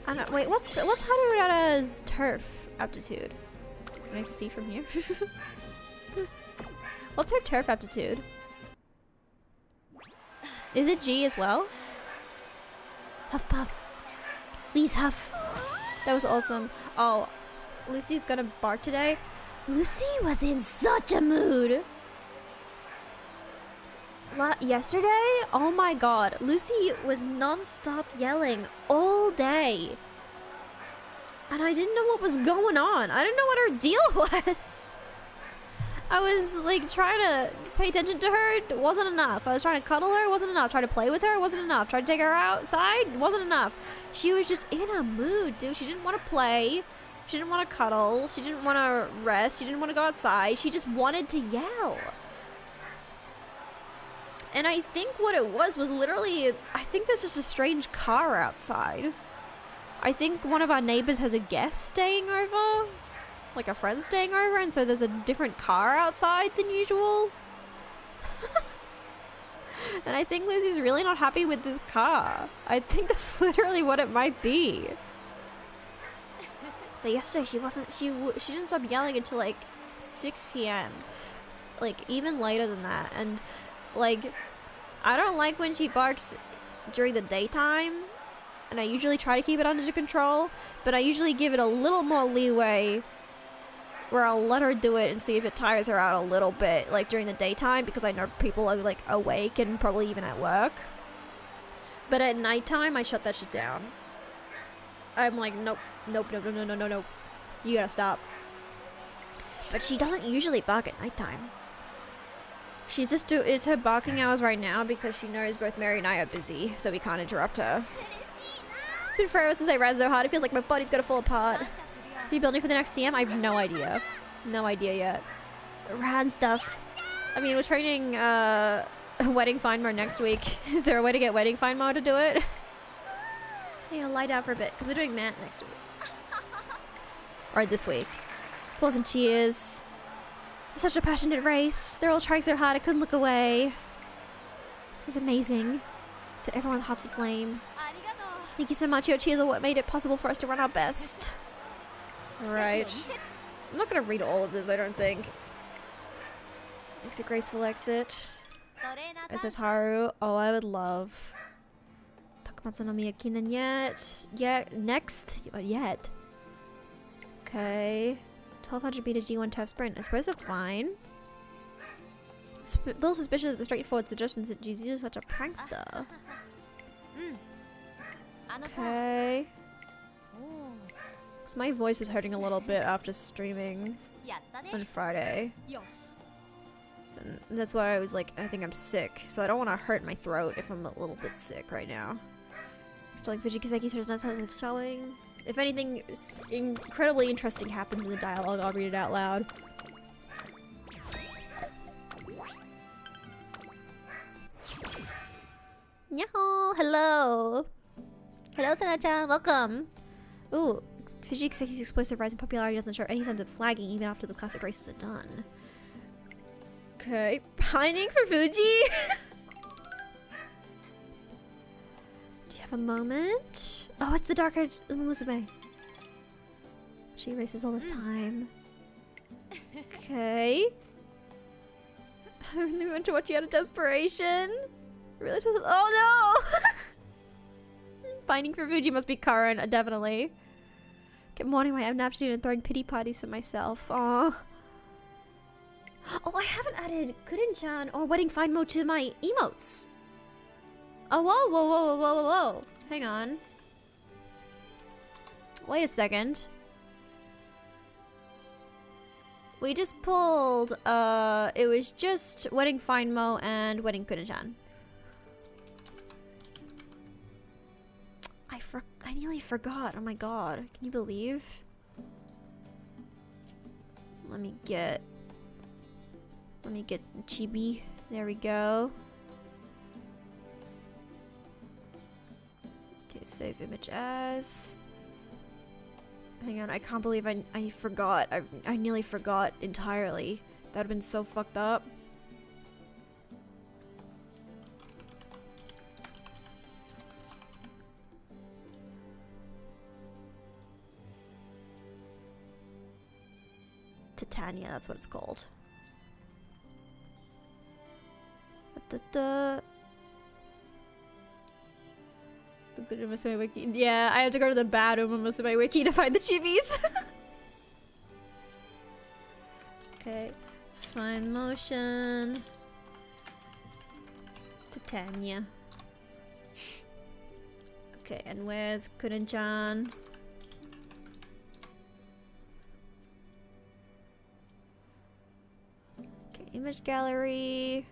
I don't, wait, what's Haru's turf aptitude? Can I see from here? What's her turf aptitude? Is it G as well? Huff puff. Please huff. That was awesome. Oh, Lucy's gonna bark today. Lucy was in such a mood. Yesterday, oh my god, Lucy was non-stop yelling all day. And I didn't know what was going on. I didn't know what her deal was. I was like trying to pay attention to her, it wasn't enough. I was trying to cuddle her, it wasn't enough. Trying to play with her, it wasn't enough. Trying to take her outside, it wasn't enough. She was just in a mood, dude. She didn't want to play. She didn't want to cuddle. She didn't want to rest. She didn't want to go outside. She just wanted to yell. And I think what it was literally, I think there's just a strange car outside. I think one of our neighbors has a guest staying over. Like a friend staying over, and so there's a different car outside than usual. And I think Lucy's really not happy with this car. I think that's literally what it might be. But yesterday she didn't stop yelling until like 6 p.m. Like even later than that. And like, I don't like when she barks during the daytime, and I usually try to keep it under control, but I usually give it a little more leeway where I'll let her do it and see if it tires her out a little bit, like during the daytime, because I know people are like awake and probably even at work. But at nighttime, I shut that shit down. I'm like, nope, nope, nope, no, no, no, no, no. You gotta stop. But she doesn't usually bark at nighttime. She's just it's her barking hours right now because she knows both Mary and I are busy, so we can't interrupt her. Been forever since I ran so hard, it feels like my body's gonna fall apart. Are you building for the next CM? I have no idea. No idea yet. Ran stuff. I mean, we're training Wedding Find Mode next week. Is there a way to get Wedding Find Mode to do it? Hey, I'll lie down for a bit, because we're doing Mant next week. Or this week. Applause and cheers. It's such a passionate race. They're all trying so hard I couldn't look away. It was amazing. Set everyone's hearts aflame. Thank you so much. Your cheers are what made it possible for us to run our best. Right. I'm not gonna read all of this, I don't think. Makes a graceful exit. It says Haru. Oh, I would love. Takamatsu Nomia Kinan yet. Yeah, next. Yet. Okay. 1200 meter G1 tough sprint. I suppose that's fine. Little suspicious of the straightforward suggestions that G's usually such a prankster. Okay. So my voice was hurting a little bit after streaming on Friday. And that's why I was like, I think I'm sick. So I don't want to hurt my throat if I'm a little bit sick right now. Exploring Fuji kiseki, so there's no sense of showing. If anything incredibly interesting happens in the dialogue, I'll read it out loud. Yahoo! Hello! Hello, Sana-chan! Welcome! Ooh, Fuji kiseki's explosive rise in popularity doesn't show any signs of flagging even after the classic races are done. Okay, pining for Fuji? Do you have a moment? Oh, it's the dark-haired Umamusume. She races all this time. Okay. I really want to watch you out of desperation. Really? Oh no! Pining for Fuji must be Karen, definitely. Kept mourning my inaptitude and throwing pity parties for myself. Aww. Oh, I haven't added Kurin-chan or Wedding Find Mode to my emotes. Oh, whoa, whoa, whoa, whoa, whoa, whoa. Hang on. Wait a second. We just pulled, it was just Wedding Find Mo and Wedding Kurin-chan. I nearly forgot. Oh my god. Can you believe? Let me get Chibi. There we go. Okay, save image as. Hang on, I can't believe I forgot. I nearly forgot entirely. That would have been so fucked up. Titania, that's what it's called. The good Umamusume wiki. Yeah, I have to go to the bad Umamusume wiki to find the chibis. Okay, find motion. Titania. Okay, and where's Kurin-chan? Okay, image gallery.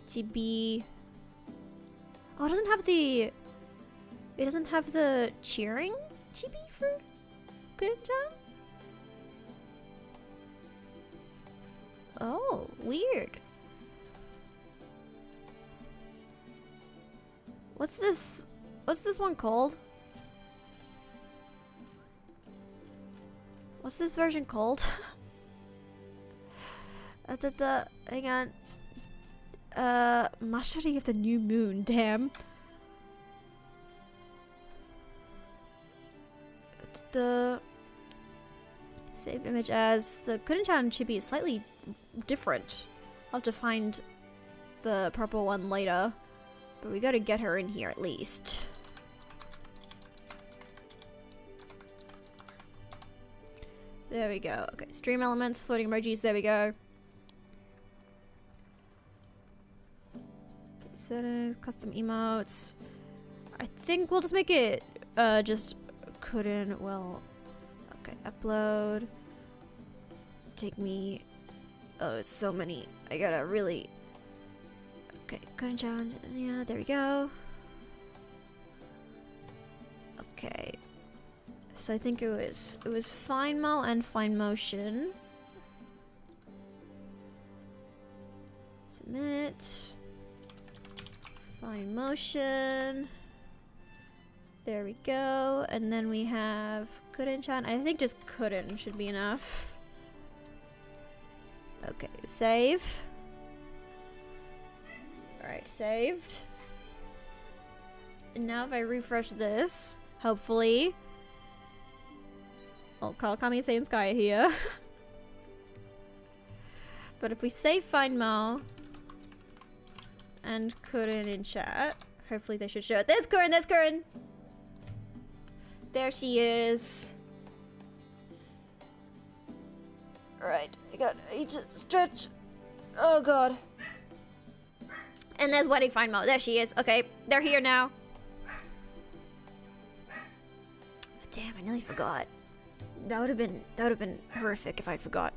Chibi. Oh, it doesn't have the cheering chibi for Kurin-chan? Oh, weird. What's this one called? What's this version called? Hang on. Mashari of the New Moon, damn. The save image as the Kurin-chan chibi is slightly different. I'll have to find the purple one later, but we gotta get her in here at least. There we go. Okay, stream elements, floating emojis, there we go. Settings, custom emotes. I think we'll just make it just couldn't, well, okay, upload. Take me, oh, it's so many. I gotta really, okay, couldn't challenge, yeah, there we go. Okay, so I think it was Find Mo and Find Motion. Submit. Find motion. There we go. And then we have Kurin-chan. I think just Kurin should be enough. Okay, save. Alright, saved. And now if I refresh this, hopefully. I'll call Kami-san Sky here. But if we save Find Mo and Kurin in chat, hopefully they should show it. There's Kurin, there's Kurin! There she is. Alright, I need to stretch. Oh god. And there's Wedding Find Mo. There she is. Okay, they're here now. Damn, I nearly forgot. That would have been horrific if I'd forgot.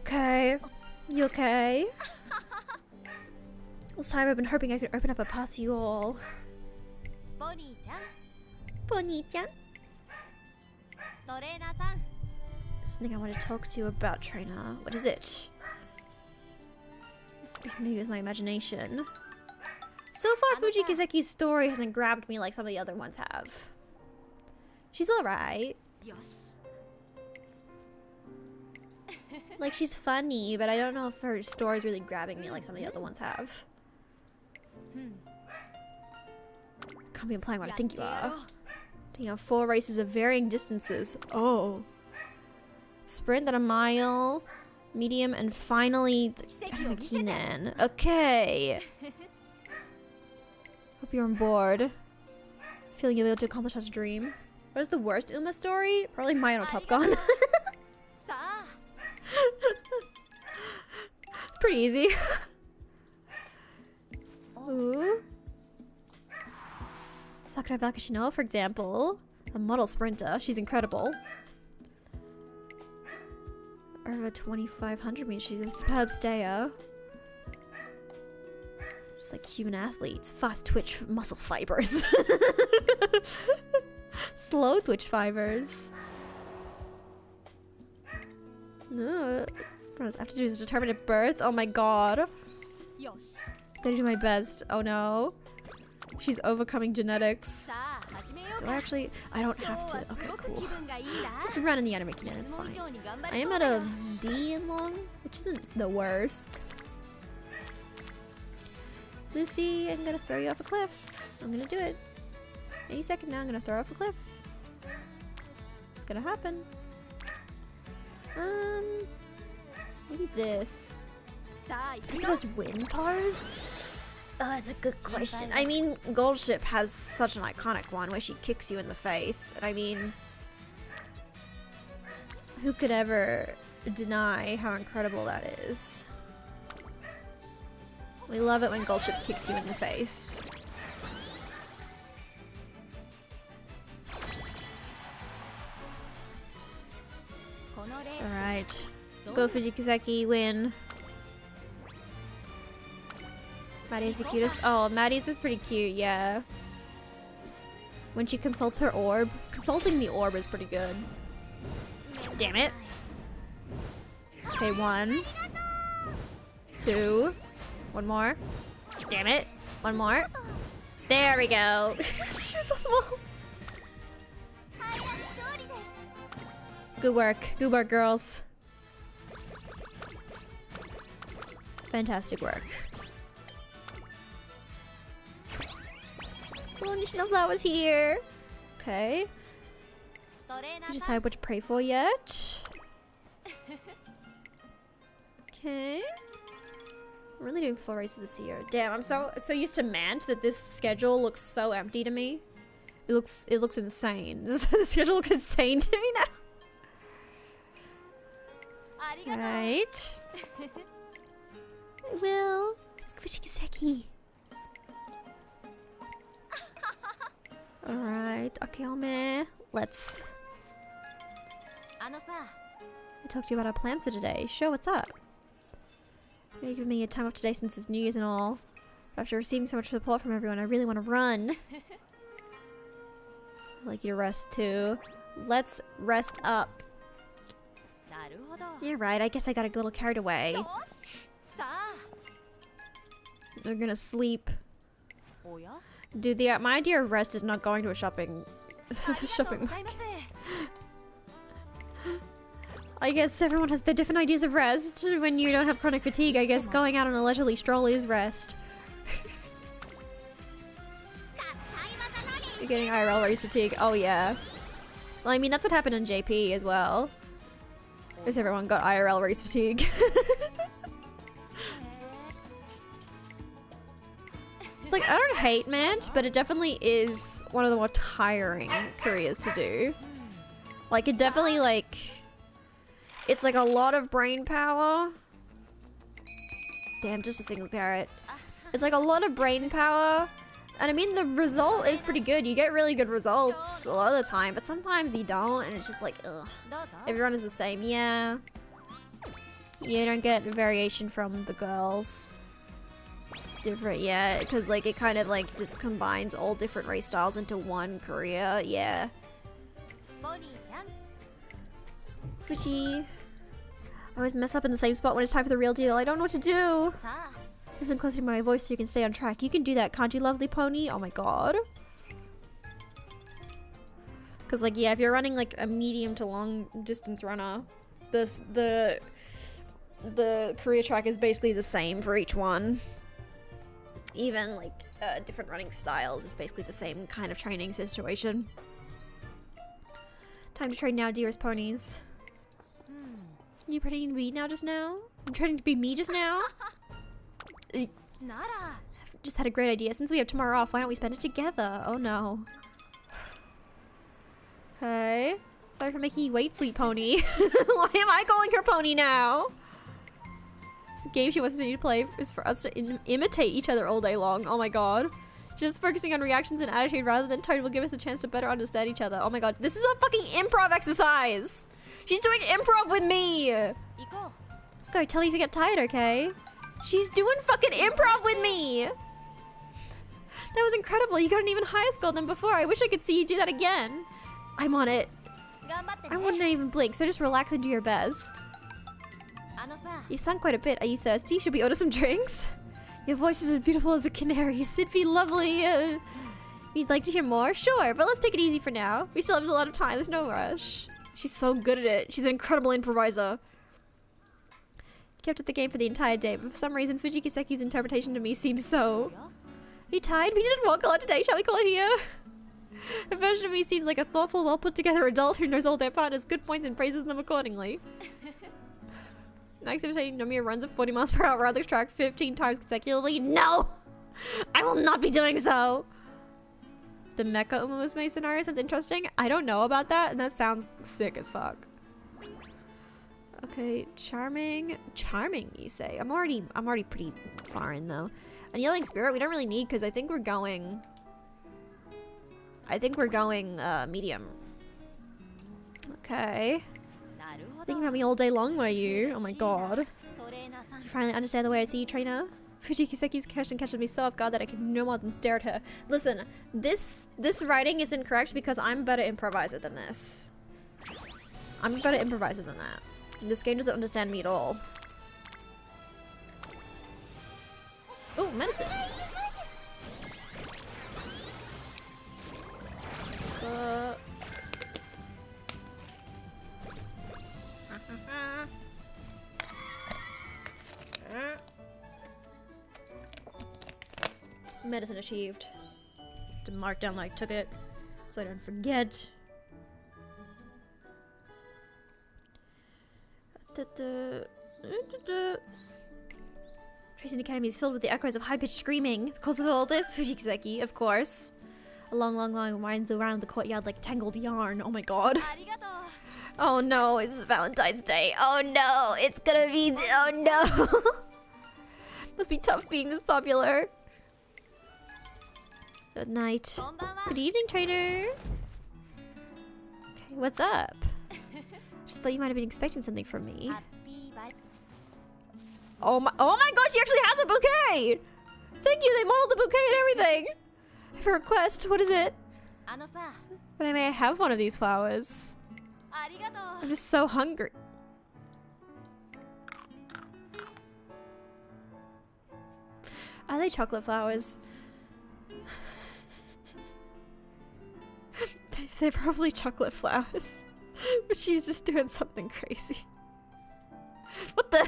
okay? You okay? This time I've been hoping I could open up a path to you all. Bonnie-chan. Something I want to talk to you about, trainer. What is it? Maybe with my imagination. So far, Fuji Kiseki's story hasn't grabbed me like some of the other ones have. She's alright. Like, she's funny, but I don't know if her story's really grabbing me like some of the other ones have. Can't be implying what I think you are. You have 4 races of varying distances. Oh. Sprint at a mile, medium, and finally the Kinen. Okay. Hope you're on board. Feeling you'll be able to accomplish that dream. What is the worst Uma story? Probably mine on Top Gun. Pretty easy. Ooh. Sakura Bakashino, for example. A model sprinter. She's incredible. Over 2,500 means she's a superb stayer. Just like human athletes. Fast twitch muscle fibers. Slow twitch fibers. No. What I have to do is determine at birth. Oh my god. Gotta do my best. Oh no. She's overcoming genetics. Do I actually? I don't have to. Okay, cool. Just run in the anime canon, it's fine. I am at a D in long, which isn't the worst. Lucy, I'm gonna throw you off a cliff. I'm gonna do it. Any second now, I'm gonna throw off a cliff. It's gonna happen. Maybe this. Is the most wind pars? Oh, that's a good question. I mean, Gold Ship has such an iconic one where she kicks you in the face. And I mean, who could ever deny how incredible that is? We love it when Gold Ship kicks you in the face. Alright. Go Fuji Kiseki, win. Maddie's the cutest. Oh, Maddie's is pretty cute, yeah. When she consults her orb. Consulting the orb is pretty good. Damn it. Okay, 1. 2. 1 more. Damn it. 1 more. There we go. You're so small. Good work. Good work, girls. Fantastic work. Oh, Nishino Flower's here. Okay. You decide what to pray for yet? Okay. I'm really doing 4 races this year. Damn, I'm so used to Mant that this schedule looks so empty to me. It looks insane. The schedule looks insane to me now. Right. I will. Let's go Fuji Kiseki. Alright, Akiyome. Let's. I talked to you about our plans for today. Sure, what's up? You're giving me a time off today since it's New Year's and all. But after receiving so much support from everyone, I really want to run. I'd like you to rest too. Let's rest up. You're right, I guess I got a little carried away. We're gonna sleep. Dude, my idea of rest is not going to a shopping market. I guess everyone has their different ideas of rest. When you don't have chronic fatigue, I guess going out on a leisurely stroll is rest. You're getting IRL race fatigue. Oh yeah. Well, I mean, that's what happened in JP as well. Because everyone got IRL race fatigue. It's like, I don't hate Mant, but it definitely is one of the more tiring careers to do. Like, it definitely, like... It's like a lot of brain power. Damn, just a single carrot. It's like a lot of brain power. And I mean, the result is pretty good. You get really good results a lot of the time, but sometimes you don't, and it's just like, ugh. Everyone is the same, yeah. You don't get variation from the girls. Different, yeah, because like it kind of like just combines all different race styles into one career, yeah. Fuji. I always mess up in the same spot when it's time for the real deal. I don't know what to do. Listen closely to my voice so you can stay on track. You can do that, can't you, lovely pony? Oh my god. Because like, yeah, if you're running like a medium to long distance runner, the career track is basically the same for each one. Even like different running styles is basically the same kind of training situation. Time to train now, dearest ponies. You pretending to be now just now? I'm training to be me just now? I've just had a great idea. Since we have tomorrow off, why don't we spend it together? Oh no. Okay. Sorry for making you wait, sweet pony. Why am I calling her pony now? The game she wants me to play is for us to imitate each other all day long. Oh my god. Just focusing on reactions and attitude rather than tone will give us a chance to better understand each other. Oh my god. This is a fucking improv exercise! She's doing improv with me! Let's go. Tell me if you get tired, okay? She's doing fucking improv with me! That was incredible. You got an even higher score than before. I wish I could see you do that again. I'm on it. I wouldn't even blink, so just relax and do your best. You sung quite a bit. Are you thirsty? Should we order some drinks? Your voice is as beautiful as a canary's. It'd be lovely. You'd like to hear more? Sure, but let's take it easy for now. We still have a lot of time. There's no rush. She's so good at it. She's an incredible improviser. Kept at the game for the entire day, but for some reason Fuji Kiseki's interpretation to me seems so... Are you tired? We didn't walk a lot today. Shall we call it here? A version of me seems like a thoughtful, well-put-together adult who knows all their partners' good points and praises them accordingly. Next imitating Nomia runs at 40 miles per hour around the track 15 times consecutively. No! I will not be doing so! The Mecha Umamusume scenario sounds interesting. I don't know about that, and that sounds sick as fuck. Okay, charming. Charming, you say? I'm already pretty far in though. And Yelling Spirit we don't really need because I think we're going medium. Okay. Thinking about me all day long, were you? Oh my god. You finally understand the way I see you, trainer? Fuji Kiseki's question catches me so off guard that I can no more than stare at her. Listen, this writing is incorrect because I'm a better improviser than this. I'm a better improviser than that. This game doesn't understand me at all. Oh, medicine! Medicine achieved. To mark down that I took it, so I don't forget. Tracing Academy is filled with the echoes of high-pitched screaming. The cause of all this, Fuji Kiseki, of course. A long, long line winds around the courtyard like tangled yarn. Oh my god. Oh no, it's Valentine's Day. Oh no, it's gonna be. Oh no. Must be tough being this popular. Good night. Good evening, trainer. Okay, what's up? Just thought you might have been expecting something from me. Oh my god, she actually has a bouquet! Thank you, they modeled the bouquet and everything! I have a request, what is it? But I may have one of these flowers. I'm just so hungry. Are they chocolate flowers? They're probably chocolate flowers. But she's just doing something crazy. What the?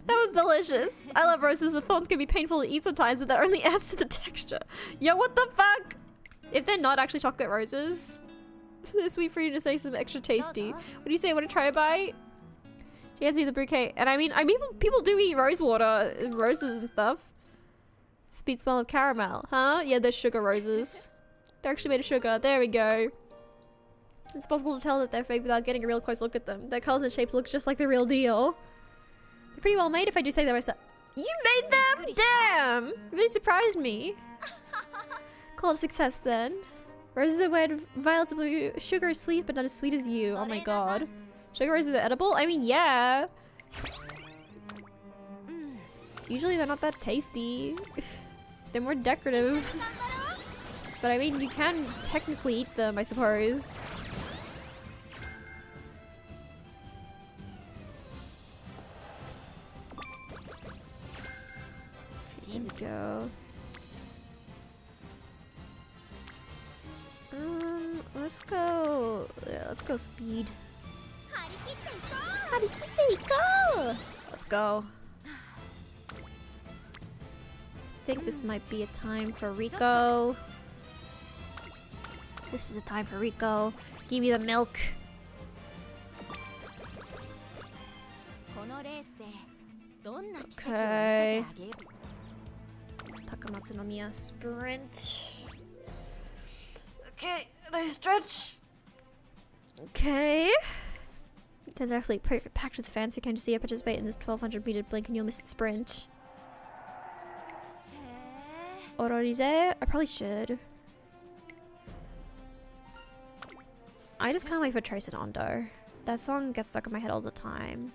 That was delicious. I love roses. The thorns can be painful to eat sometimes, but that only adds to the texture. Yo, what the fuck? If they're not actually chocolate roses, they're sweet for you to say something extra tasty. What do you say? Want to try a bite? She hands me the bouquet, and I mean, people do eat rose water, roses and stuff. Sweet smell of caramel, huh? Yeah, they're sugar roses. They're actually made of sugar. There we go. It's possible to tell that they're fake without getting a real close look at them. Their colors and shapes look just like the real deal. They're pretty well made if I do say that myself. You made them? Damn! You really surprised me. Call it a success then. Roses are red, violets are blue, sugar is sweet but not as sweet as you. Oh my god. Sugar rice is edible? I mean, yeah. Usually they're not that tasty. They're more decorative. But I mean, you can technically eat them, I suppose. Okay, there we go. Let's go. Yeah, let's go speed. Let's go. I think this might be a time for Rico. This is a time for Rico. Give me the milk. Okay. Takamatsu Nomia sprint. Okay, nice stretch. Okay. That's actually packed with fans who came to see I participate in this 1200 meter blink and you'll miss it sprint. Ororize? I probably should. I just can't wait for Trace and Ondo. That song gets stuck in my head all the time.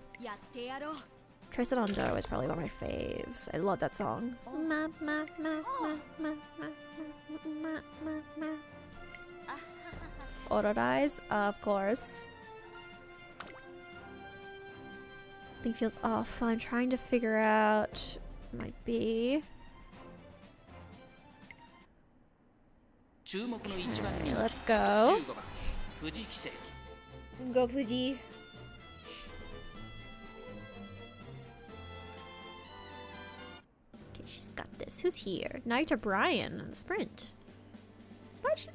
Trace and Ondo is probably one of my faves. I love that song. Ororize? Of course. Something feels off. I'm trying to figure out. Might be. Okay, let's go. Go Fuji. Okay, she's got this. Who's here? Naruto Brian in the sprint.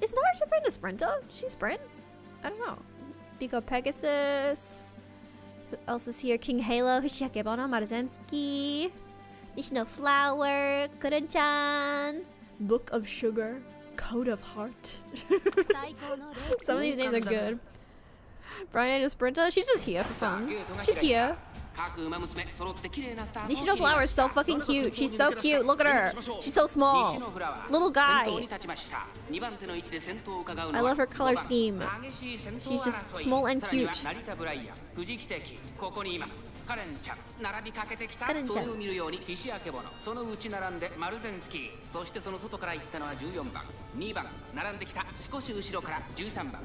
Is Naruto Brian a sprinter? Does she sprint? I don't know. Biko Pegasus. Who else is here? King Halo, Hishiakebono, Marzensky, Nishino Flower, Kuren-chan, Book of Sugar, Code of Heart. Some of these names are good. Brian a sprinter? She's just here for fun. She's here. Nishino Flower is so fucking cute. She's so cute. Look at her. She's so small. Little guy. I love her color scheme. She's just small and cute. Karen-chan.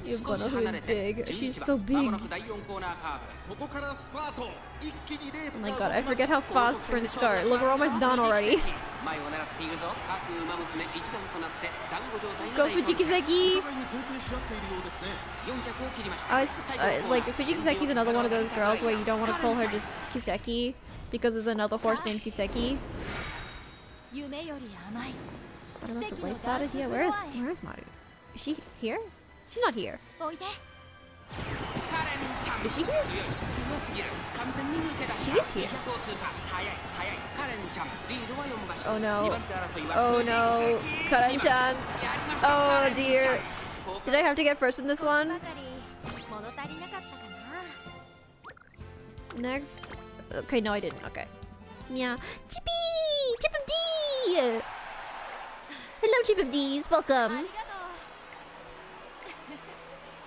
Yukono, who is big. She's so big. Oh my god, I forget how fast sprints go. Look, we're almost done already. Go Fujikiseki! Like, Fujikiseki's another one of those girls where you don't want to call her just Kiseki because there's another horse named Kiseki. What else the place started? Yeah, where is Maru? Is she here? She's not here. Is she here? She is here. Oh no. Oh no. Karen-chan. Oh dear. Did I have to get first in this one? Next. Okay, no I didn't. Okay. Meow. Chippy! Chip of D! Hello Chip of D's. Welcome.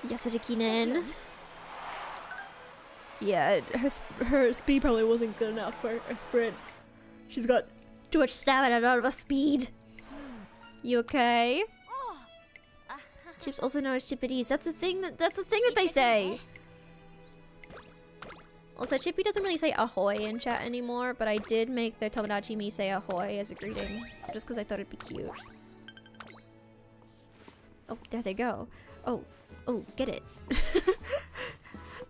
Yasujikinen. Yeah, her speed probably wasn't good enough for a sprint. She's got too much stamina, not enough speed. You okay? Chips also known as Chippities. That's the thing that they say. Also, Chippy doesn't really say ahoy in chat anymore, but I did make their Tomodachi me say ahoy as a greeting, just because I thought it'd be cute. Oh, there they go. Oh, get it.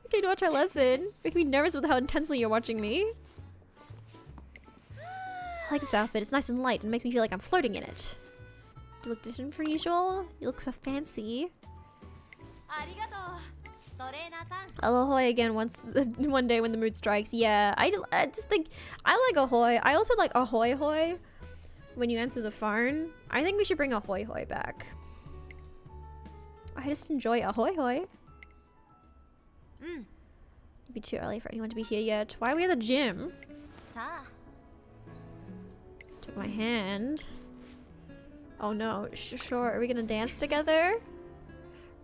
Okay, to watch our lesson. Making me nervous with how intensely you're watching me. I like this outfit. It's nice and light and makes me feel like I'm floating in it. Do you look different from usual? You look so fancy. I'll ahoy again one day when the mood strikes. Yeah, I just think I like ahoy. I also like ahoy hoy when you answer the phone. I think we should bring ahoy hoy back. I just enjoy ahoy hoy. It'd be too early for anyone to be here yet. Why are we at the gym? Took my hand. Oh no, sure. Are we gonna dance together?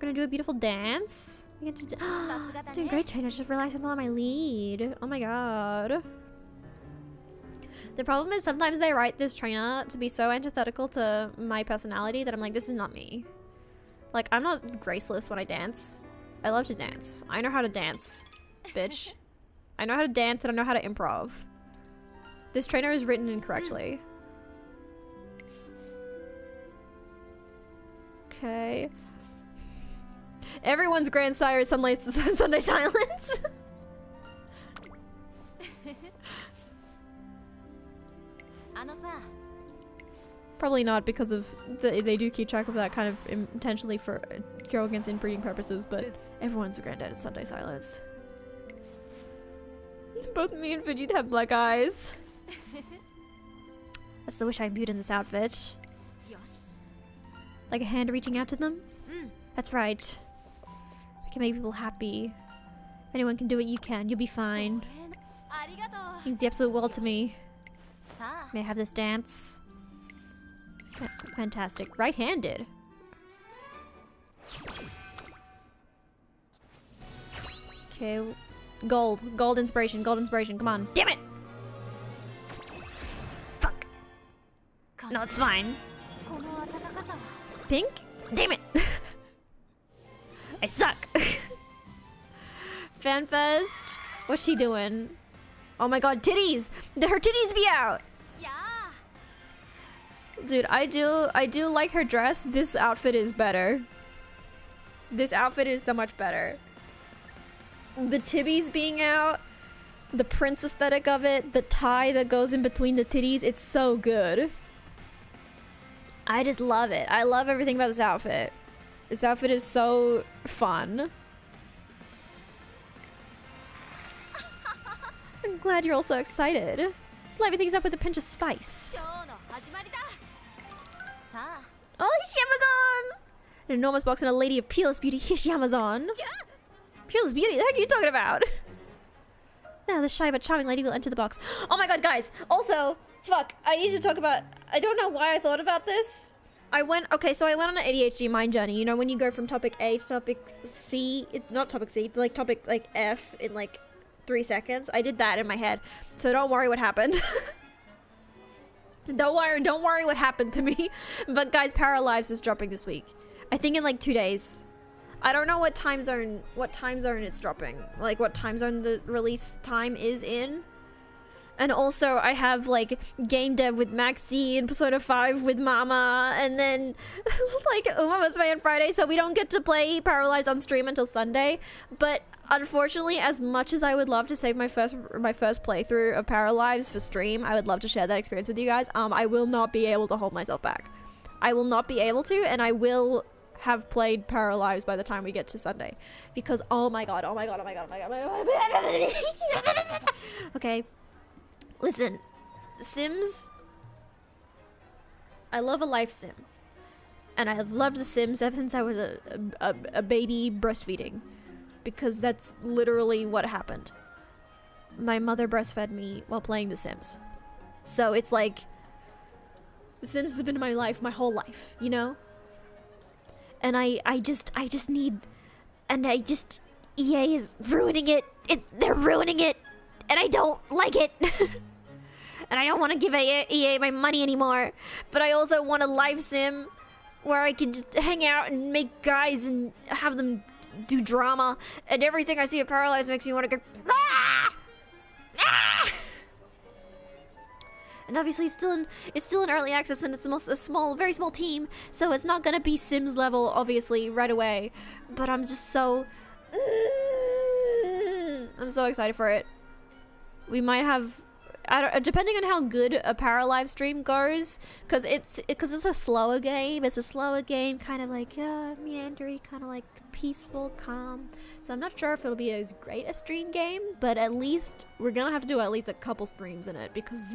Gonna do a beautiful dance. Doing great, trainer. Just realized I'm on my lead. Oh my god. The problem is sometimes they write this trainer to be so antithetical to my personality that I'm like, this is not me. Like, I'm not graceless when I dance. I love to dance. I know how to dance, bitch. I know how to dance and I know how to improv. This trainer is written incorrectly. Okay. Everyone's grandsire is Sunday silence. Probably not, because of they do keep track of that kind of intentionally for go against inbreeding purposes, but everyone's granddad is Sunday silence. Both me and Vegeta have black eyes. That's the wish I imbued in this outfit. Like a hand reaching out to them? That's right. I can make people happy. If anyone can do it, you can. You'll be fine. Means the absolute world to me. May I have this dance? Fantastic. Right-handed. Okay. Gold. Gold inspiration. Gold inspiration. Come on. Damn it! Fuck. No, it's fine. Pink? Damn it! I suck! FanFest? What's she doing? Oh my god, titties! Her titties be out! Dude, I do like her dress. This outfit is better. This outfit is so much better. The tibbies being out, the prince aesthetic of it, the tie that goes in between the titties, it's so good. I just love it. I love everything about this outfit. This outfit is so fun. I'm glad you're all so excited. Let's liven things up with a pinch of spice. Oh, Hishiamazon! An enormous box and a lady of peerless beauty, Hishiamazon. Peerless beauty? The heck are you talking about? Now the shy but charming lady will enter the box. Oh my god, guys! Also, fuck, I need to talk about... I don't know why I thought about this. Okay, so I went on an ADHD mind journey. You know, when you go from topic A to topic C... Not topic C, to like topic like F in like 3 seconds. I did that in my head. So don't worry what happened. Don't worry what happened to me. But guys, Paralives is dropping this week. I think in like 2 days. I don't know what time zone it's dropping. Like what time zone the release time is in. And also I have like game dev with Maxi and Persona 5 with Mama, and then like Umamusume on Friday, so we don't get to play Paralyzed on stream until Sunday. But unfortunately, as much as I would love to save my first playthrough of Paralyzed for stream, I would love to share that experience with you guys. I will not be able to hold myself back. I will not be able to, and I will have played Paralyzed by the time we get to Sunday. Because oh my god. Okay. Listen, Sims, I love a life sim, and I have loved The Sims ever since I was a baby breastfeeding, because that's literally what happened. My mother breastfed me while playing The Sims, so it's like, The Sims has been in my life my whole life, you know? And I just need, and EA is ruining it. They're ruining it, and I don't like it. And I don't want to give EA my money anymore. But I also want a live sim where I can just hang out and make guys and have them do drama. And everything I see of Paralyzed makes me want to go, ah! Ah! And obviously it's still in early access, and it's a very small team, so it's not gonna be Sims level obviously right away. But I'm just so I'm so excited for it. We might have, depending on how good a Paralive stream goes, because it's a slower game. It's a slower game, kind of like meandery, kind of like peaceful, calm. So I'm not sure if it'll be as great a stream game, but at least we're gonna have to do at least a couple streams in it because.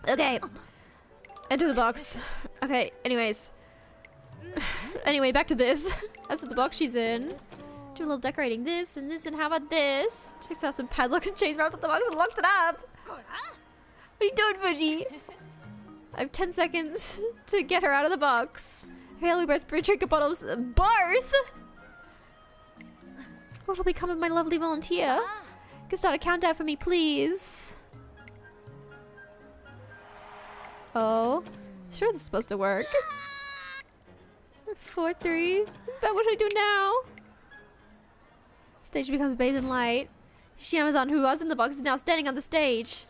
Okay, enter the box. Okay, anyways. Anyway, back to this. That's the box she's in. Do a little decorating this, and how about this? Checks out some padlocks and chains wrapped up the box and locks it up. What are you doing, Fuji? I have 10 seconds to get her out of the box. Haley birth drink bottles. Barth! What'll become of my lovely volunteer? You can start a countdown for me, please. Oh. Sure, this is supposed to work. 4, 3. But what do I do now? Stage becomes bathed in light. Hishiyama-san, who was in the box, is now standing on the stage.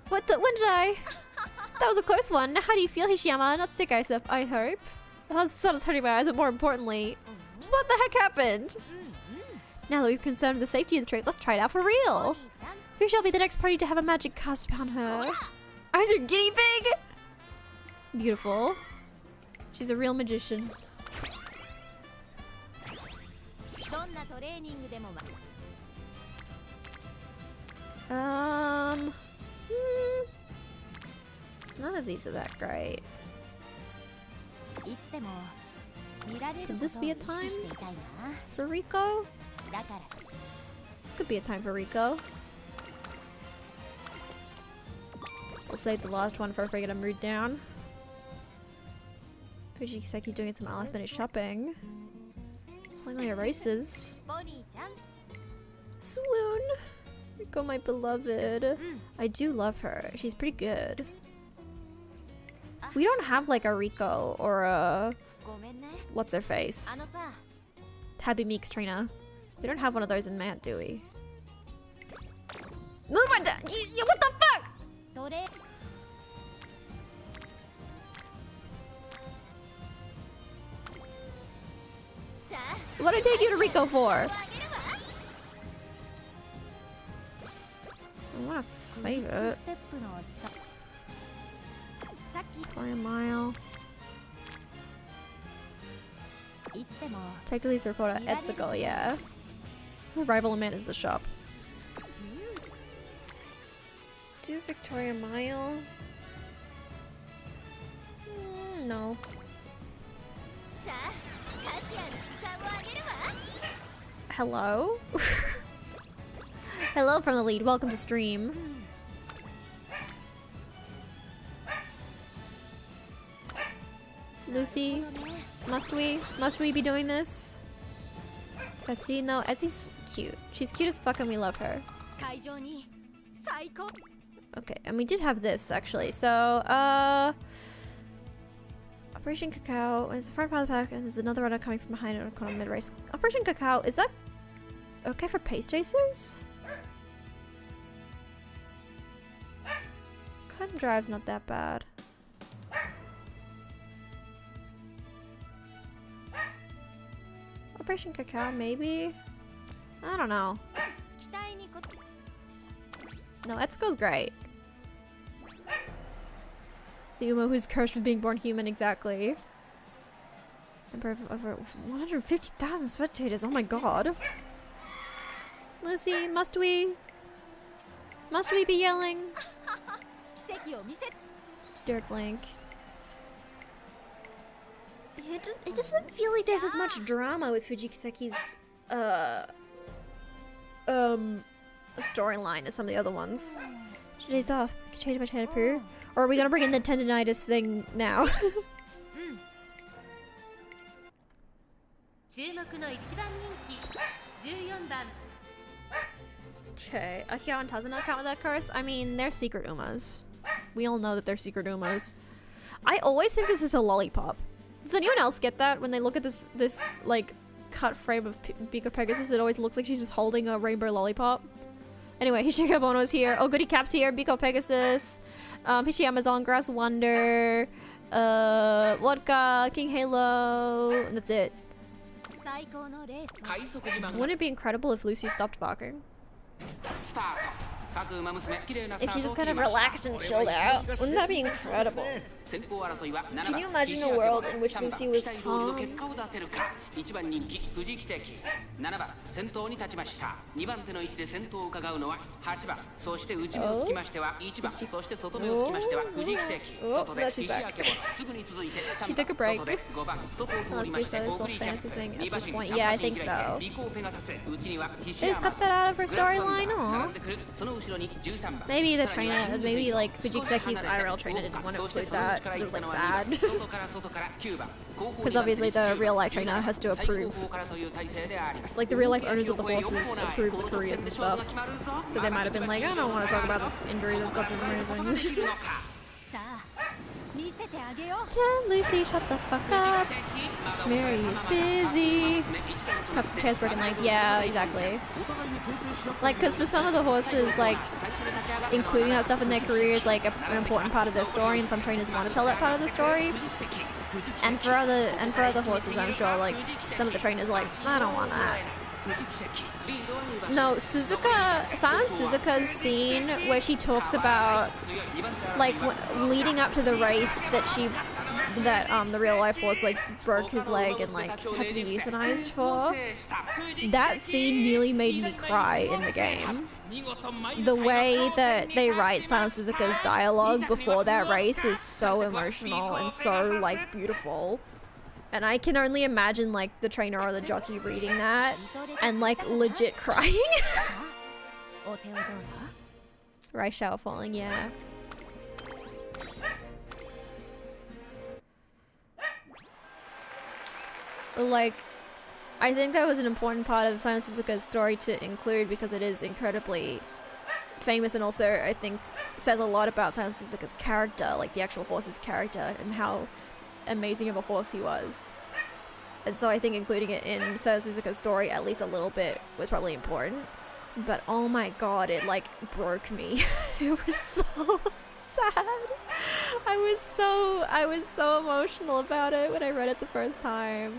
What the? When did I? That was a close one. How do you feel, Hishiyama? Not sick, I hope. The sun is hurting my eyes, but more importantly, just what the heck happened? Now that we've concerned with the safety of the trick, let's try it out for real. Who shall be the next party to have a magic cast upon her? Eyes are guinea pig? Beautiful. She's a real magician. None of these are that great. Could this be a time for Rico? This could be a time for Rico. We'll save the last one for if I get a mood down. Fuji Kiseki's doing some last minute shopping. Playing like races. Swoon! Rico, my beloved. I do love her. She's pretty good. We don't have like a Rico or a... What's her face? Tabby Meek's trainer. We don't have one of those in Matt, do we? Move on down! What the fuck? What did I take you to Rico for? I wanna save it. Sorry, a mile. Technically, it's the reporter Etsuko, yeah. The rival man is the shop. Do Victoria Mile? No. Hello? Hello from the lead. Welcome to stream. Lucy, must we be doing this? Etsy? No, Etsy's cute. She's cute as fuck and we love her. Okay, and we did have this actually. So, Operation Cacao is the front part of the pack, and there's another runner coming from behind it on mid-race. Operation Cacao, is that okay for pace chasers? Cut and drive's not that bad. Operation Cacao, maybe? I don't know. No, Etsuko's great. The Uma who's cursed with being born human, exactly. Number of over 150,000 spectators, oh my god. Lucy, must we? Must we be yelling? Dirt Link. Yeah, it doesn't feel like there's as much drama with Fuji Kiseki's storyline as some of the other ones. Today's off. Can change my shampoo. Or are we gonna bring in the tendonitis thing now? Okay, Akio and Tazuna count with that curse? I mean, they're secret Umas. We all know that they're secret Umas. I always think this is a lollipop. Does anyone else get that when they look at this like cut frame of Biko Pegasus? It always looks like she's just holding a rainbow lollipop. Anyway, Hishikabono's here. Oh, Goody Cap's here. Biko Pegasus. Hishiyama's on Grass Wonder. Vodka, King Halo. And that's it. Wouldn't it be incredible if Lucy stopped barking? If she just kind of relaxed and chilled out, wouldn't that be incredible? Can you imagine a world in which Lucy was calm? She took a break. Let's restart this little fantasy thing at this point. Yeah, I think so. They just cut that out of her storyline? Aww. Maybe the trainer, maybe like Fuji Kiseki's IRL trainer didn't want to include that. It was like sad. Because obviously the real life trainer has to approve. Like the real life owners of the horses approve the careers and stuff. So they might have been like, I don't want to talk about the injuries and stuff. Can Lucy shut the fuck up? Mary is busy. Chairs, broken legs. Yeah, exactly. Like, because for some of the horses, like, including that stuff in their career is like an important part of their story, and some trainers want to tell that part of the story. And for other horses, I'm sure, like, some of the trainers are like, I don't want that. No, Silent Suzuka's scene where she talks about, like, leading up to the race that the real life horse, like, broke his leg and, like, had to be euthanized for. That scene nearly made me cry in the game. The way that they write Silent Suzuka's dialogue before that race is so emotional and so, like, beautiful. And I can only imagine, like, the trainer or the jockey reading that and, like, legit crying. Rice shower falling, yeah. Like, I think that was an important part of Silent Suzuka's story to include because it is incredibly famous, and also I think says a lot about Silent Suzuka's character, like the actual horse's character and how amazing of a horse he was. And so I think including it in Silent Suzuka's story at least a little bit was probably important. But oh my god, it like broke me. It was so sad. I was so emotional about it when I read it the first time.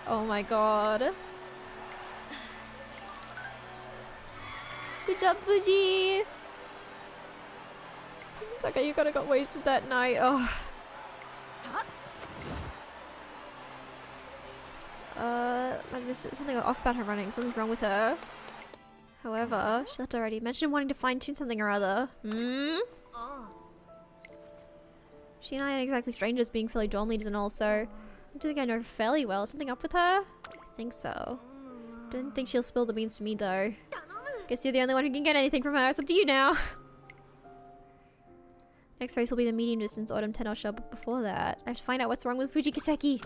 Oh my god. Good job, Fuji! It's okay, you kinda got wasted that night. Oh. There's something off about her running. Something's wrong with her. However, she left already. Mentioned wanting to fine-tune something or other. She and I aren't exactly strangers, being fellow dorm leaders and all, so I do think I know her fairly well. Something up with her? I think so. Don't think she'll spill the beans to me though. Guess you're the only one who can get anything from her. It's up to you now. Next race will be the medium distance autumn 10 shell, but before that, I have to find out what's wrong with Fuji Kiseki.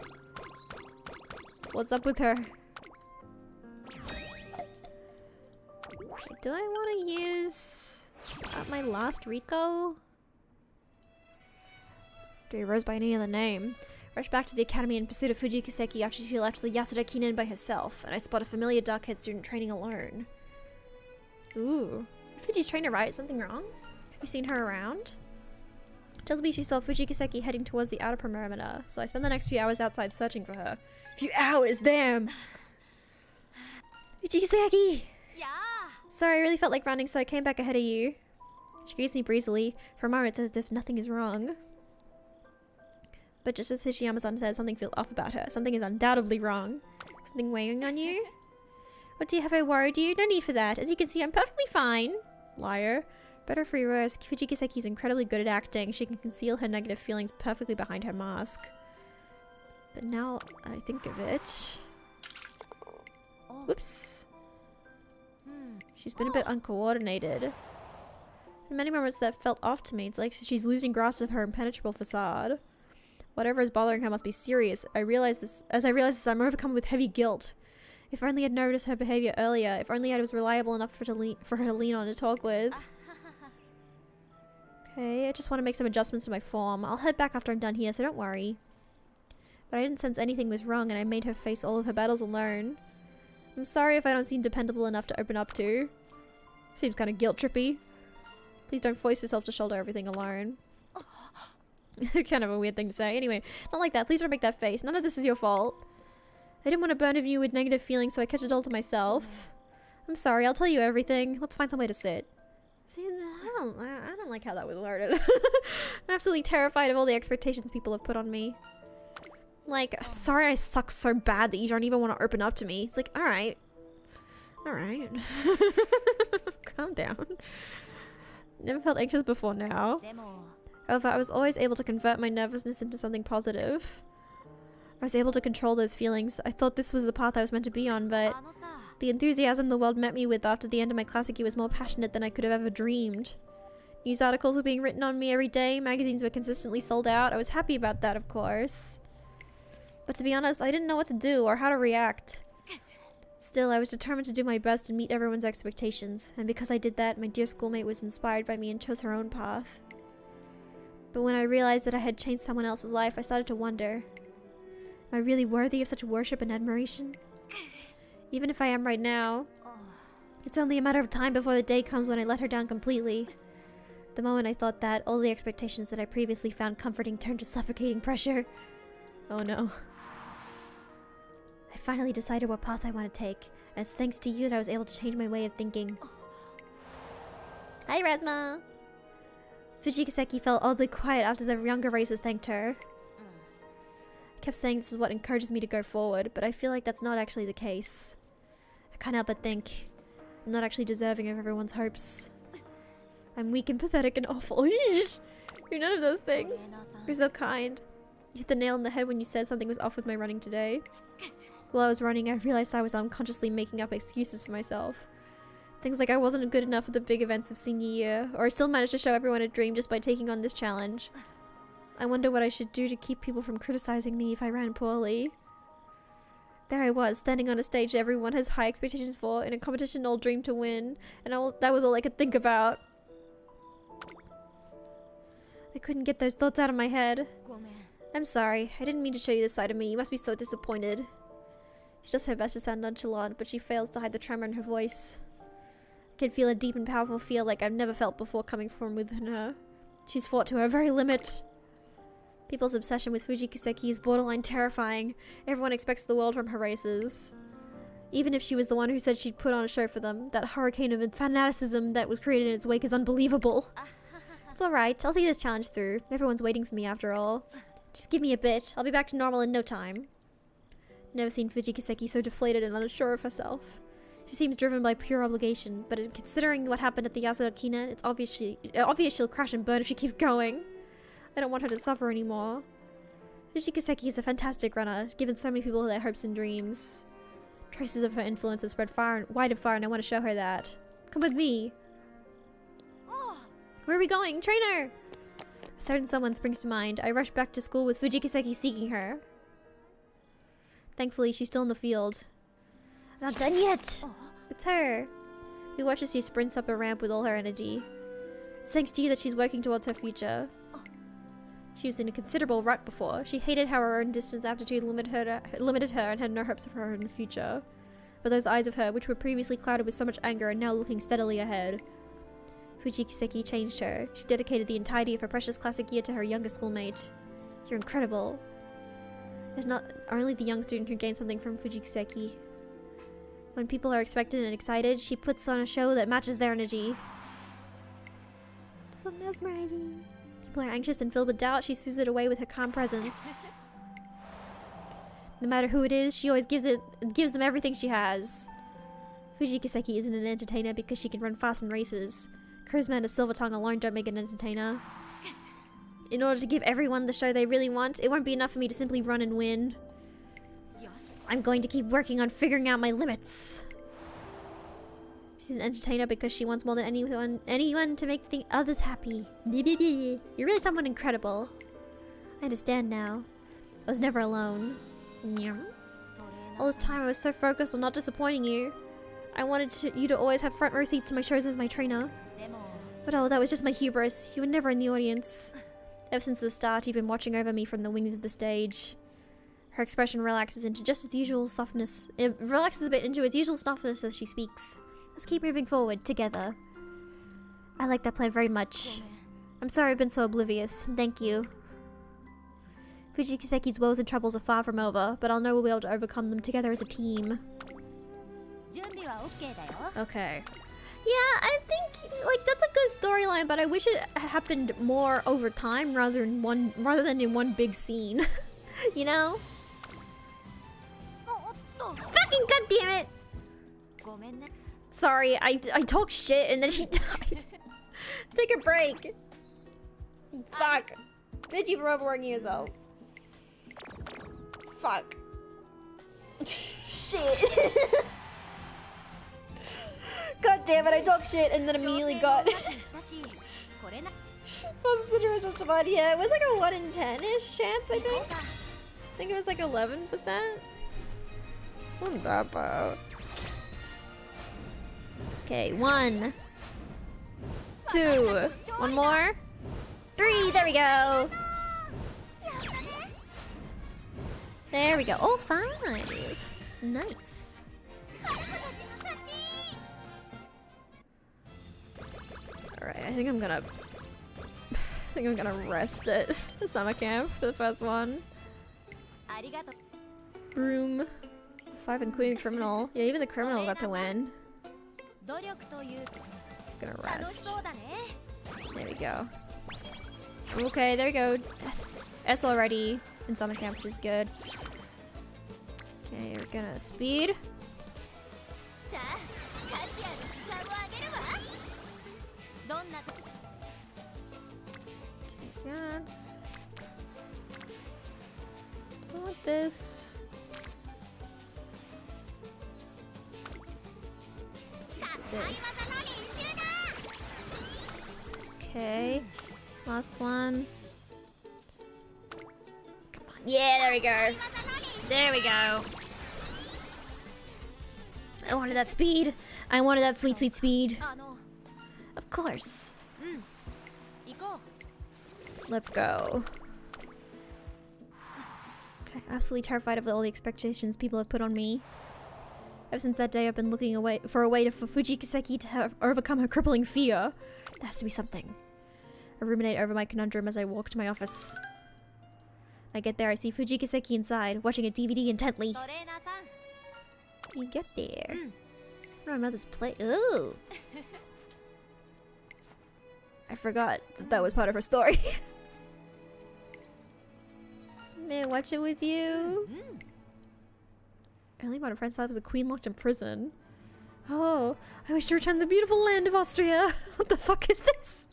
What's up with her? Do I want to use my last Rico? Do I rose by any other name? Rushed back to the academy in pursuit of Fuji Kiseki after she left the Yasuda Kinen by herself, and I spot a familiar dark-haired student training alone. Ooh. Fuji's trainer, right? Something wrong? Have you seen her around? Tells me she saw Fuji Kiseki heading towards the outer perimeter, so I spent the next few hours outside searching for her. Few hours, damn! Fuji Kiseki! Sorry, I really felt like running, so I came back ahead of you. She greets me breezily. For a moment, it's as if nothing is wrong. But just as Hishiyama-san said, something feels off about her. Something is undoubtedly wrong. Something weighing on you? What do you have I worried you? No need for that. As you can see, I'm perfectly fine. Liar. Better for your worse, Fuji Kiseki is incredibly good at acting. She can conceal her negative feelings perfectly behind her mask. But now I think of it... Whoops. She's been a bit uncoordinated. In many moments that felt off to me. It's like she's losing grasp of her impenetrable facade. Whatever is bothering her must be serious. As I realize this, I'm overcome with heavy guilt. If only I'd noticed her behavior earlier. If only I was reliable enough for her to lean on to talk with. Okay, I just want to make some adjustments to my form. I'll head back after I'm done here, so don't worry. But I didn't sense anything was wrong, and I made her face all of her battles alone. I'm sorry if I don't seem dependable enough to open up to. Seems kind of guilt-trippy. Please don't force yourself to shoulder everything alone. Kind of a weird thing to say. Anyway, not like that. Please don't make that face. None of this is your fault. I didn't want to burden you with negative feelings, so I kept it all to myself. I'm sorry. I'll tell you everything. Let's find some way to sit. See, I don't like how that was worded. I'm absolutely terrified of all the expectations people have put on me. Like, I'm sorry I suck so bad that you don't even want to open up to me. It's like, alright. Alright. Calm down. Never felt anxious before now. However, I was always able to convert my nervousness into something positive. I was able to control those feelings. I thought this was the path I was meant to be on, but The enthusiasm the world met me with after the end of my classic year was more passionate than I could have ever dreamed. News articles were being written on me every day, magazines were consistently sold out. I was happy about that, of course. But to be honest, I didn't know what to do or how to react. Still, I was determined to do my best and meet everyone's expectations, and because I did that, my dear schoolmate was inspired by me and chose her own path. But when I realized that I had changed someone else's life, I started to wonder, am I really worthy of such worship and admiration? Even if I am right now, it's only a matter of time before the day comes when I let her down completely. The moment I thought that, all the expectations that I previously found comforting turned to suffocating pressure. Oh no. I finally decided what path I want to take, and it's thanks to you that I was able to change my way of thinking. Hi, Rasma! Fuji Kiseki felt oddly quiet after the younger races thanked her. I kept saying this is what encourages me to go forward, but I feel like that's not actually the case. I can't help but think I'm not actually deserving of everyone's hopes. I'm weak and pathetic and awful. You're none of those things. You're so kind. You hit the nail on the head when you said something was off with my running today. While I was running, I realized I was unconsciously making up excuses for myself. Things like I wasn't good enough at the big events of senior year, or I still managed to show everyone a dream just by taking on this challenge. I wonder what I should do to keep people from criticizing me if I ran poorly. There I was, standing on a stage everyone has high expectations for, in a competition all dream to win, and that was all I could think about. I couldn't get those thoughts out of my head. I'm sorry, I didn't mean to show you this side of me. You must be so disappointed. She does her best to sound nonchalant, but she fails to hide the tremor in her voice. I can feel a deep and powerful feel like I've never felt before coming from within her. She's fought to her very limit. People's obsession with Fuji Kiseki is borderline terrifying. Everyone expects the world from her races. Even if she was the one who said she'd put on a show for them, that hurricane of fanaticism that was created in its wake is unbelievable. It's alright, I'll see this challenge through. Everyone's waiting for me after all. Just give me a bit, I'll be back to normal in no time. Never seen Fuji Kiseki so deflated and unsure of herself. She seems driven by pure obligation, but considering what happened at the Yasukina, it's obvious she'll crash and burn if she keeps going. I don't want her to suffer anymore. Fuji Kiseki is a fantastic runner, given so many people their hopes and dreams. Traces of her influence have spread wide and far, and I want to show her that. Come with me! Where are we going? Trainer! A certain someone springs to mind. I rush back to school with Fuji Kiseki seeking her. Thankfully, she's still in the field. Not done yet! It's her! We watch as she sprints up a ramp with all her energy. It's thanks to you that she's working towards her future. She was in a considerable rut before. She hated how her own distance aptitude limited her and had no hopes of her in the future. But those eyes of her, which were previously clouded with so much anger, are now looking steadily ahead. Fuji Kiseki changed her. She dedicated the entirety of her precious classic year to her younger schoolmate. You're incredible. It's not only the young student who gains something from Fuji Kiseki. When people are expectant and excited, she puts on a show that matches their energy. So mesmerizing. People are anxious and filled with doubt, she soothes it away with her calm presence. No matter who it is, she always gives them everything she has. Fuji Kiseki isn't an entertainer because she can run fast in races. Charisma and a silver tongue alone don't make an entertainer. In order to give everyone the show they really want, it won't be enough for me to simply run and win. Yes. I'm going to keep working on figuring out my limits. She's an entertainer because she wants more than anyone to make others happy. You're really someone incredible. I understand now. I was never alone. All this time I was so focused on not disappointing you. I wanted you to always have front row seats to my shows with my trainer. But oh, that was just my hubris. You were never in the audience. Ever since the start, you've been watching over me from the wings of the stage. Her expression relaxes into just its usual softness. It relaxes a bit into its usual softness as she speaks. Let's keep moving forward, together. I like that plan very much. I'm sorry I've been so oblivious. Thank you. Fuji Kiseki's woes and troubles are far from over, but I'll know we'll be able to overcome them together as a team. Okay. Yeah, I think like that's a good storyline, but I wish it happened more over time rather than in one big scene. You know? Fucking goddamn it! Sorry, I talked shit and then she died. Take a break. Fuck. Bitch, you've overworking yourself. Fuck. Shit. damn it, I talked shit and then immediately got posted to original Japan. Yeah, it was like a 1 in 10-ish chance, I think. I think it was like 11%. Wasn't that bad. Okay, 1, 2, 1 more, 3, there we go. There we go. Oh, 5. Nice. Alright, I think I'm gonna rest at the summer camp for the first one. Room 5 including the criminal. Yeah, even the criminal got to win. Gonna rest. There we go. Okay, there we go. Yes. S already in summer camp, which is good. Okay, we're gonna speed. Okay, yes. I want this. This. Okay, last one. Come on. Yeah, there we go. There we go. I wanted that speed. I wanted that sweet, sweet speed. Of course. Let's go. Okay, absolutely terrified of all the expectations people have put on me. Ever since that day, I've been looking for a way for Fuji Kiseki to overcome her crippling fear. There has to be something. I ruminate over my conundrum as I walk to my office. I get there, I see Fuji Kiseki inside, watching a DVD intently. You get there. My mother's play. Ooh. I forgot that was part of her story. May I watch it with you? Early modern France thought it was a queen locked in prison. Oh, I wish to return to the beautiful land of Austria. What the fuck is this?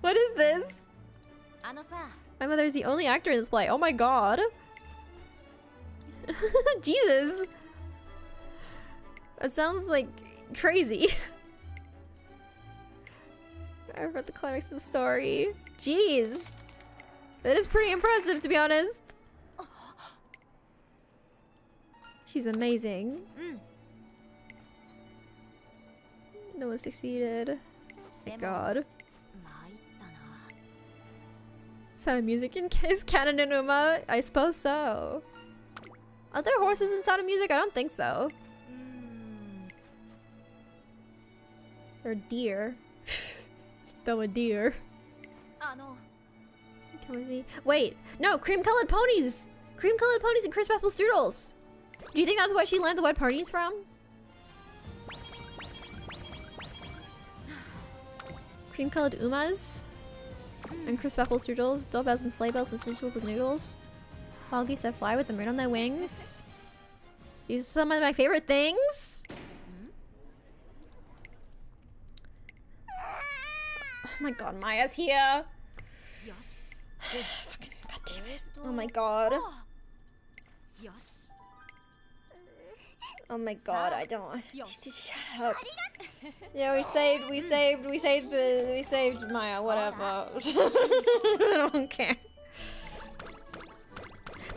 What is this? My mother is the only actor in this play. Oh my god. Jesus. It sounds like crazy. I read the climax of the story. Jeez. That is pretty impressive, to be honest. She's amazing. No one succeeded. Thank God. Sound of Music is canon in Uma? I suppose so. Are there horses in Sound of Music? I don't think so. They're deer. Though a deer. Come with me. Wait, no, cream-colored ponies! Cream-colored ponies and crisp apple strudels! Do you think that's where she learned the word ponies from? Cream-colored umas and crisp apple strudels, doorbells and sleigh bells and snitches with noodles. Wild geese that fly with the moon on their wings. These are some of my favorite things. Oh my god, Maya's here. Fucking god damn it. Oh my god. Oh my god, I don't. Shut up. Yeah, we saved Maya, whatever. I don't care.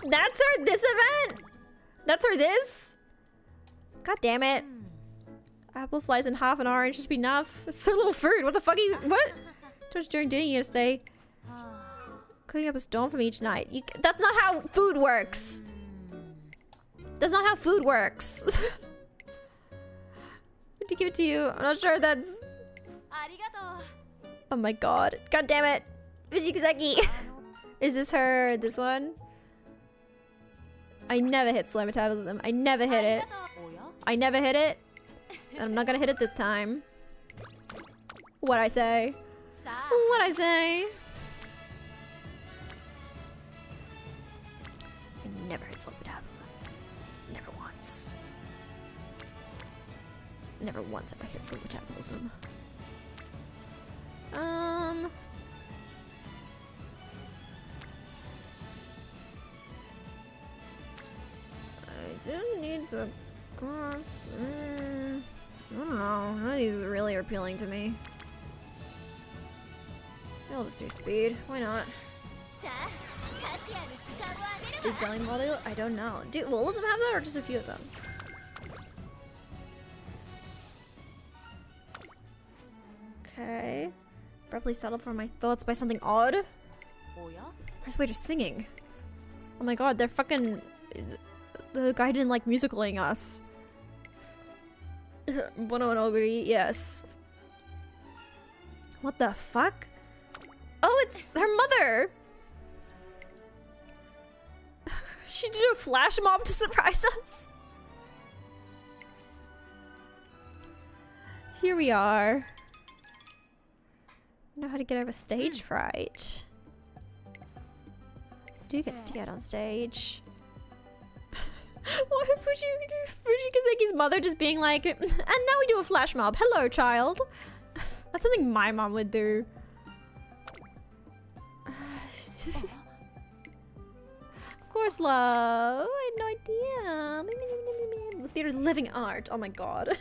That's her this event? That's her this? God damn it. Apple slice in half an orange should be enough. It's so little food. What the fuck are you, what? Just during dinner yesterday. Cooking up a storm from each night. That's not how food works. That's not how food works. To give it to you. I'm not sure that's... Oh my god. God damn it. Fujikiseki. Is this her, this one? I never hit slow metabolism. I never hit it. I never hit it. And I'm not gonna hit it this time. What'd I say? What'd I say? I never hit slow metabolism. Never once. Never once have I hit slow metabolism. I didn't need the grass. I don't know. None of these really are appealing to me. I'll just do speed. Why not? Did Belly Model? I don't know. Do all of them have that or just a few of them? Okay. Abruptly settled for my thoughts by something odd. Where's Waiter singing? Oh my god, they're fucking... The guy didn't like musicaling us. Bono and Oguri, yes. What the fuck? Oh, it's her mother! She did a flash mob to surprise us. Here we are. Know how to get over stage fright. Do get scared on stage. Why Fuji Kazeki's mother just being like, and now we do a flash mob. Hello, child. That's something my mom would do. Of course, love. I had no idea. The theater's living art. Oh my god.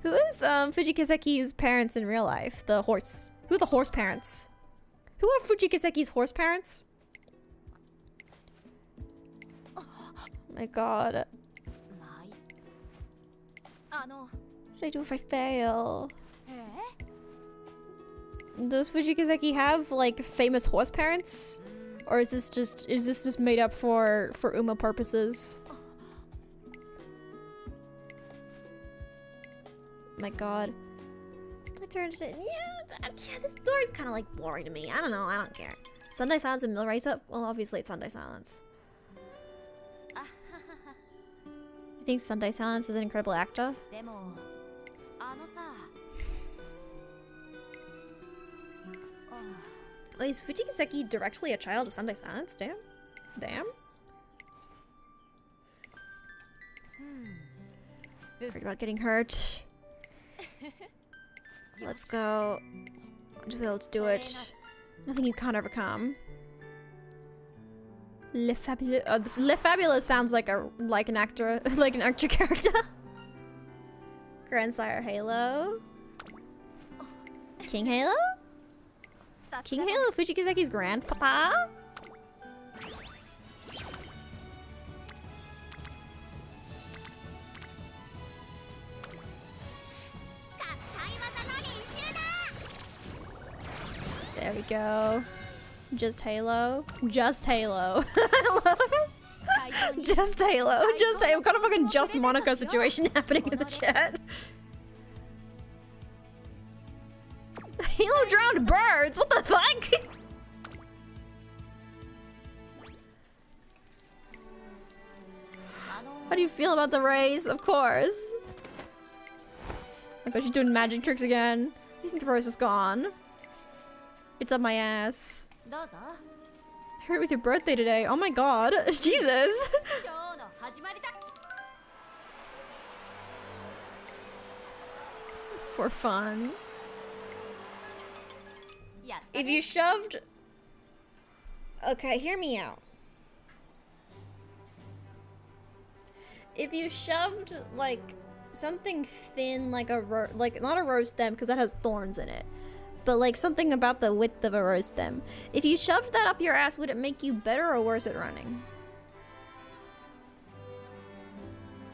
Who is Fuji Kazeki's parents in real life? The horse. Who are the horse parents? Who are Fuji Kazeki's horse parents? Oh my god. What should I do if I fail? Does Fuji Kazeki have like famous horse parents? Or is this just made up for Uma purposes? My god. I turned to yeah, this story's kind of like boring to me. I don't know, I don't care. Sunday Silence and Mill Race Up? Well, obviously it's Sunday Silence. You think Sunday Silence is an incredible actor? Wait, is Fuji Kaseki directly a child of Sunday Silence? Damn. Damn. Afraid about getting hurt. Let's go. I'll just be able to do it. Nothing you can't overcome. Le Fabulous sounds like an actor character. Grandsire Halo. King Halo? King Halo, Fuji Kazeki's grandpapa? There we go. Just Halo. Just Halo. I love it. Just Halo. Just Halo. What kind of fucking Just Monaco situation happening in the chat? Halo drowned birds? What the fuck? How do you feel about the race? Of course. Oh god, she's doing magic tricks again. You think the race is gone? It's up my ass. I heard it was your birthday today. Oh my god. Jesus. For fun. If you shoved... Okay, hear me out. If you shoved, like, something thin, like a like not a rose stem, because that has thorns in it, but like something about the width of a rose stem. If you shoved that up your ass, would it make you better or worse at running?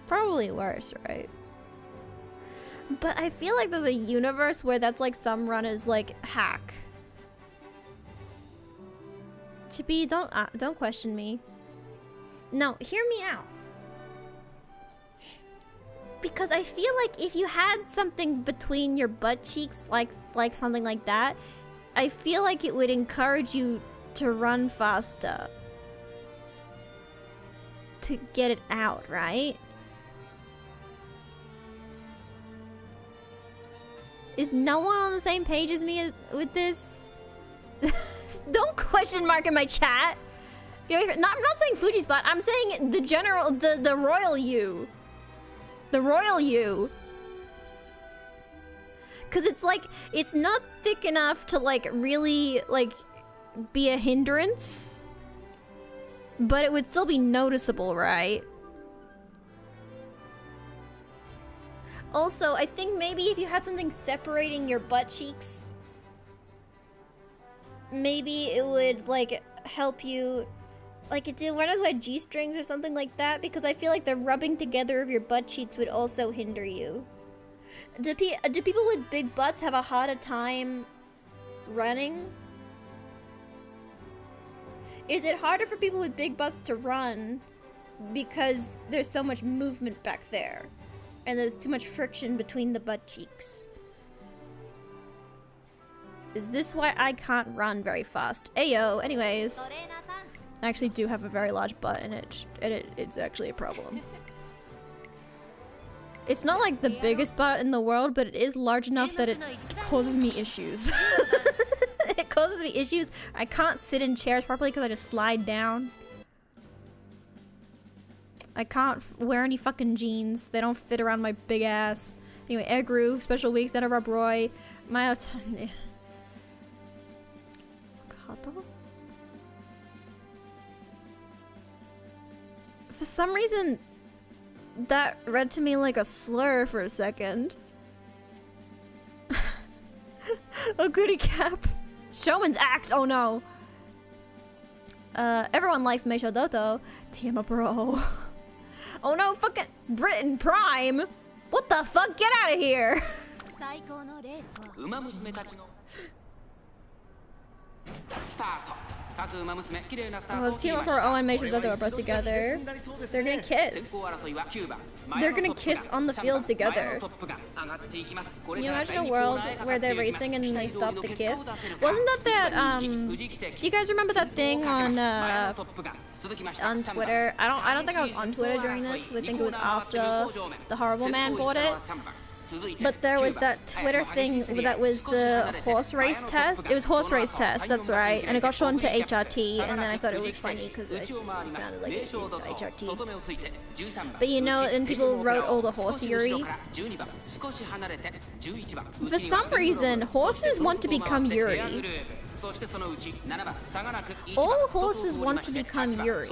Probably worse, right? But I feel like there's a universe where that's like some runners like hack. Chippy, don't question me. No, hear me out. Because I feel like if you had something between your butt cheeks, like something like that, I feel like it would encourage you to run faster. To get it out, right? Is no one on the same page as me with this? Don't question mark in my chat. No, I'm not saying Fuji spot. I'm saying the general, the royal you. The royal you. Cause it's like, it's not thick enough to like really like be a hindrance. But it would still be noticeable, right? Also, I think maybe if you had something separating your butt cheeks, maybe it would like help you, like do one of those G-strings or something like that, because I feel like the rubbing together of your butt cheeks would also hinder you. Do people with big butts have a harder time running? Is it harder for people with big butts to run because there's so much movement back there and there's too much friction between the butt cheeks? Is this why I can't run very fast? Ayo, anyways. I actually do have a very large butt and it's actually a problem. It's not like the biggest butt in the world, but it is large enough that it causes me issues. It causes me issues. I can't sit in chairs properly because I just slide down. I can't wear any fucking jeans. They don't fit around my big ass. Anyway, Egru, special weeks at a Rob Roy. My for some reason, that read to me like a slur for a second. A goody cap. Showman's act, oh no. Everyone likes Meisho Doto. Tiama Bro. Oh no, fucking Britain Prime. What the fuck? Get out of here. Oh, Team Up for O and Meisho Doto are both together. They're gonna kiss. They're gonna kiss on the field together. Can you imagine a world where they're racing and they stop to kiss? Wasn't that do you guys remember that thing on Twitter? I don't think I was on Twitter during this because I think it was after the Horrible Man bought it. But there was that Twitter thing that was the horse race test. It was horse race test, that's right. And it got shown to HRT, and then I thought it was funny because it sounded like it was HRT. But you know, and people wrote all the horse-yuri. For some reason, horses want to become yuri. All horses want to become yuri.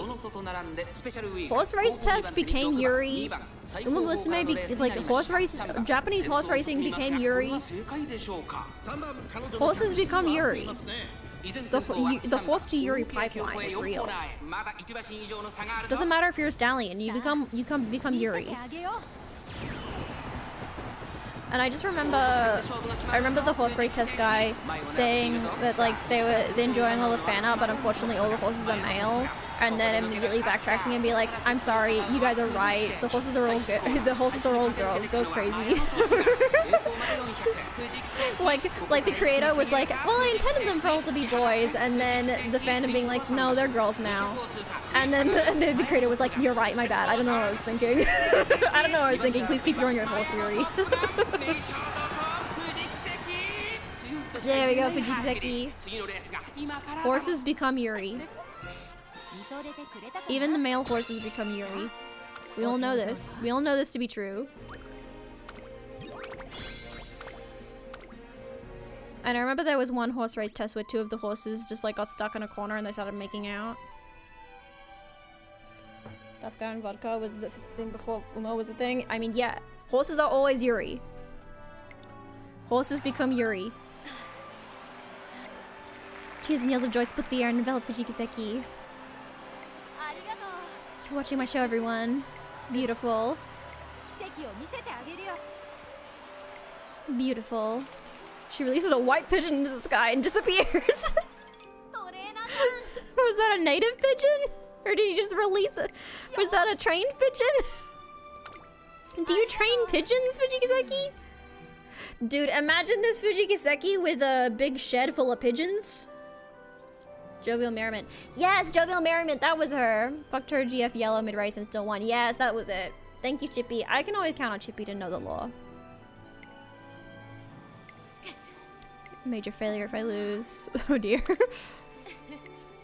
Horse race test became yuri. Umamusume like horse race, Japanese horse racing became yuri. Horses become yuri. The horse to yuri pipeline is real. Doesn't matter if you're a stallion, you become yuri. And I just remember, the horse race test guy saying that like they were enjoying all the fan art, but unfortunately all the horses are male. And then immediately backtracking and be like, "I'm sorry, you guys are right. The horses are all girls. Go crazy." like the creator was like, "Well, I intended them for all to be boys," and then the fandom being like, "No, they're girls now." And then the creator was like, "You're right, my bad. I don't know what I was thinking. I don't know what I was thinking. Please keep drawing your horse, Yuri." There we go, Fujikiseki. Horses become Yuri. Even the male horses become Yuri. We all know this. We all know this to be true. And I remember there was one horse race test where two of the horses just like got stuck in a corner and they started making out. Daska and vodka was the thing before Umo was a thing. I mean, yeah. Horses are always Yuri. Horses become Yuri. Cheers and yells of joy split the air and envelop Fujikiseki. You're watching my show, everyone. Beautiful. Beautiful. She releases a white pigeon into the sky and disappears. Was that a native pigeon? Or did you just release it? Was that a trained pigeon? Do you train pigeons, Fujikiseki? Dude, imagine this Fujikiseki with a big shed full of pigeons. Jovial Merriment. Yes, Jovial Merriment, that was her. Fucked her GF yellow mid-race and still won. Yes, that was it. Thank you, Chippy. I can always count on Chippy to know the law. Major failure if I lose. Oh dear.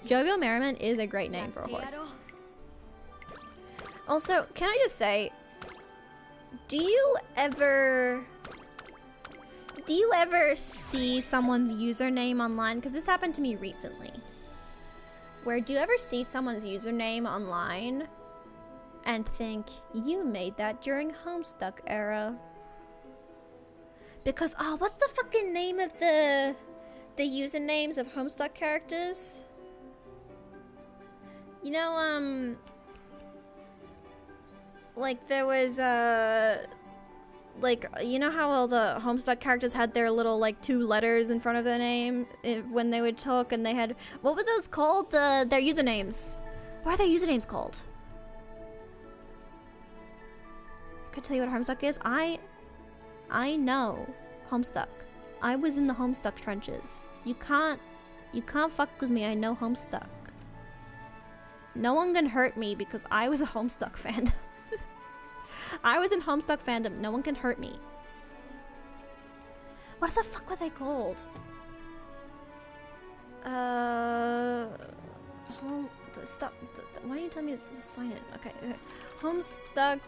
Jovial Merriment is a great name for a horse. Also, can I just say, do you ever see someone's username online? Because this happened to me recently. Where do you ever see someone's username online and think, you made that during Homestuck era? Because, oh, what's the fucking name of the usernames of Homestuck characters? You know, like there was, like, you know how all the Homestuck characters had their little, like, 2 letters in front of their name when they would talk, and they had, what were those called? Their usernames. What are their usernames called? I could tell you what Homestuck is. I know Homestuck. I was in the Homestuck trenches. You can't fuck with me. I know Homestuck. No one can hurt me because I was a Homestuck fandom. I was in Homestuck fandom. No one can hurt me. What the fuck were they called? Stop. Why are you telling me to sign it? Okay. Homestuck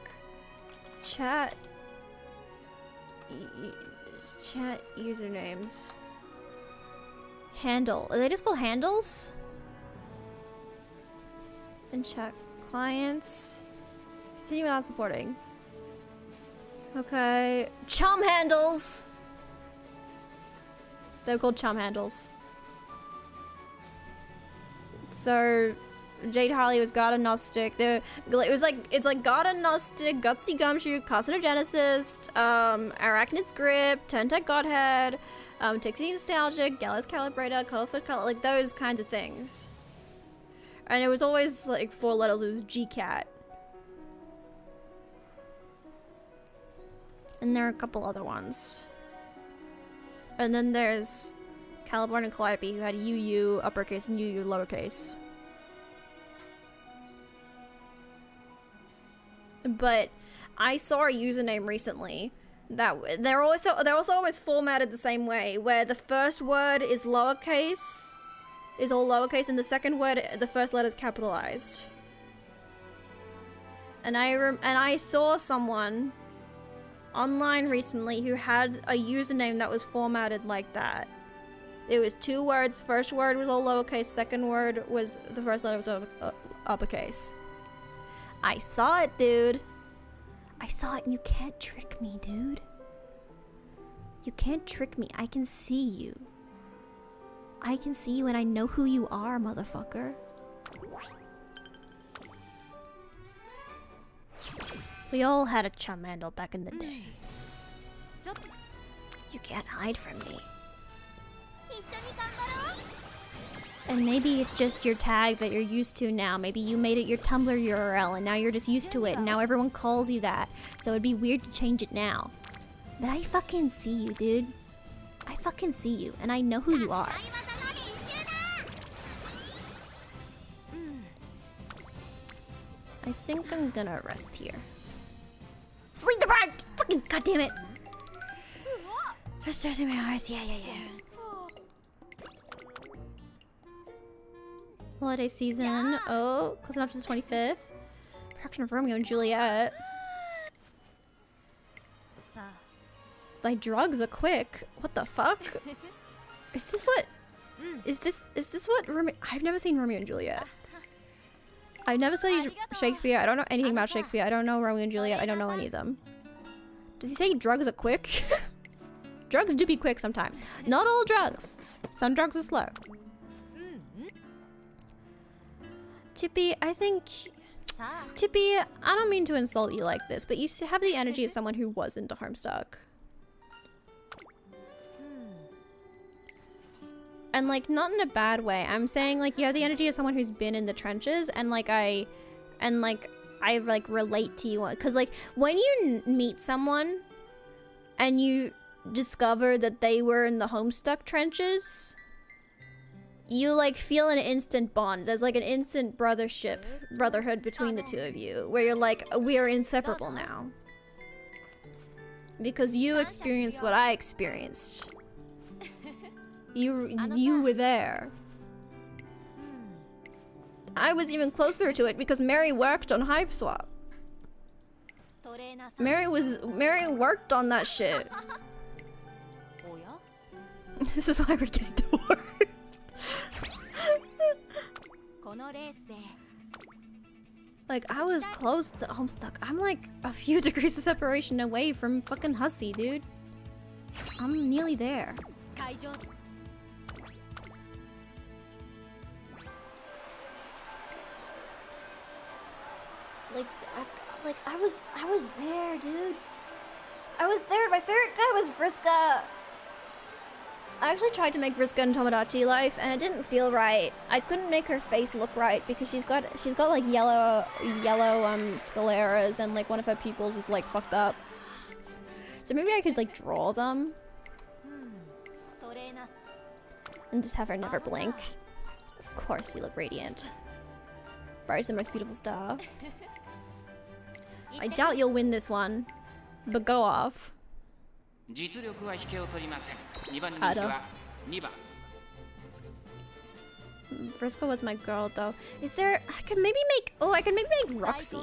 chat. Chat usernames. Handle. Are they just called handles? And chat clients. Continue without supporting. Okay. Chum handles! They're called chum handles. So Jade Harley was God Agnostic. It's like God Agnostic, Gutsy Gumshoe, Carcinogenesis, Arachnid's Grip, Turntech Godhead, Tixie Nostalgic, Gallows Calibrator, Colorfoot Color, like those kinds of things. And it was always like 4 letters, it was GCAT. And there are a couple other ones. And then there's Caliborn and Calliope, who had UU uppercase and UU lowercase. But I saw a username recently that they're also always formatted the same way, where the first word is lowercase, is all lowercase, and the second word, the first letter is capitalized. And I saw someone online recently who had a username that was formatted like that. It was 2 words. First word was all lowercase. Second word was the first letter was uppercase. I saw it, dude. I saw it, and you can't trick me, dude. You can't trick me. I can see you. I can see you, and I know who you are, motherfucker. We all had a chum handle back in the day. You can't hide from me. And maybe it's just your tag that you're used to now. Maybe you made it your Tumblr URL and now you're just used to it and now everyone calls you that. So it'd be weird to change it now. But I fucking see you, dude. I fucking see you and I know who you are. I think I'm gonna rest here. Sleep deprived! Fucking goddamn it! Just stretching my eyes. Yeah. Holiday season. Oh, close enough to the 25th. Production of Romeo and Juliet. Thy drugs are quick. What the fuck? Is this what? Is this what Romeo? I've never seen Romeo and Juliet. I've never studied Shakespeare. I don't know anything about Shakespeare. I don't know Romeo and Juliet. I don't know any of them. Does he say drugs are quick? Drugs do be quick sometimes. Not all drugs. Some drugs are slow. Chippy, I think... Chippy, I don't mean to insult you like this, but you have the energy of someone who was into Homestuck. And like, not in a bad way. I'm saying like, you have the energy of someone who's been in the trenches, and like I like relate to you. Cause like, when you meet someone and you discover that they were in the Homestuck trenches, you like feel an instant bond. There's like an instant brotherhood between the two of you, where you're like, we are inseparable now. Because you experienced what I experienced. You were there. I was even closer to it because Mary worked on Hive Swap. Mary worked on that shit. This is why we're getting divorced. Like, I was close to Homestuck. I'm like a few degrees of separation away from fucking Hussy, dude. I'm nearly there. I was there, dude. I was there. My favorite guy was Vriska. I actually tried to make Vriska in Tomodachi Life, and it didn't feel right. I couldn't make her face look right because she's got like yellow scleras, and like one of her pupils is like fucked up. So maybe I could like draw them and just have her never blink. Of course, you look radiant. Bright as the most beautiful star. I doubt you'll win this one, but go off. Vriska was my girl though. Is there? I could maybe make Roxy.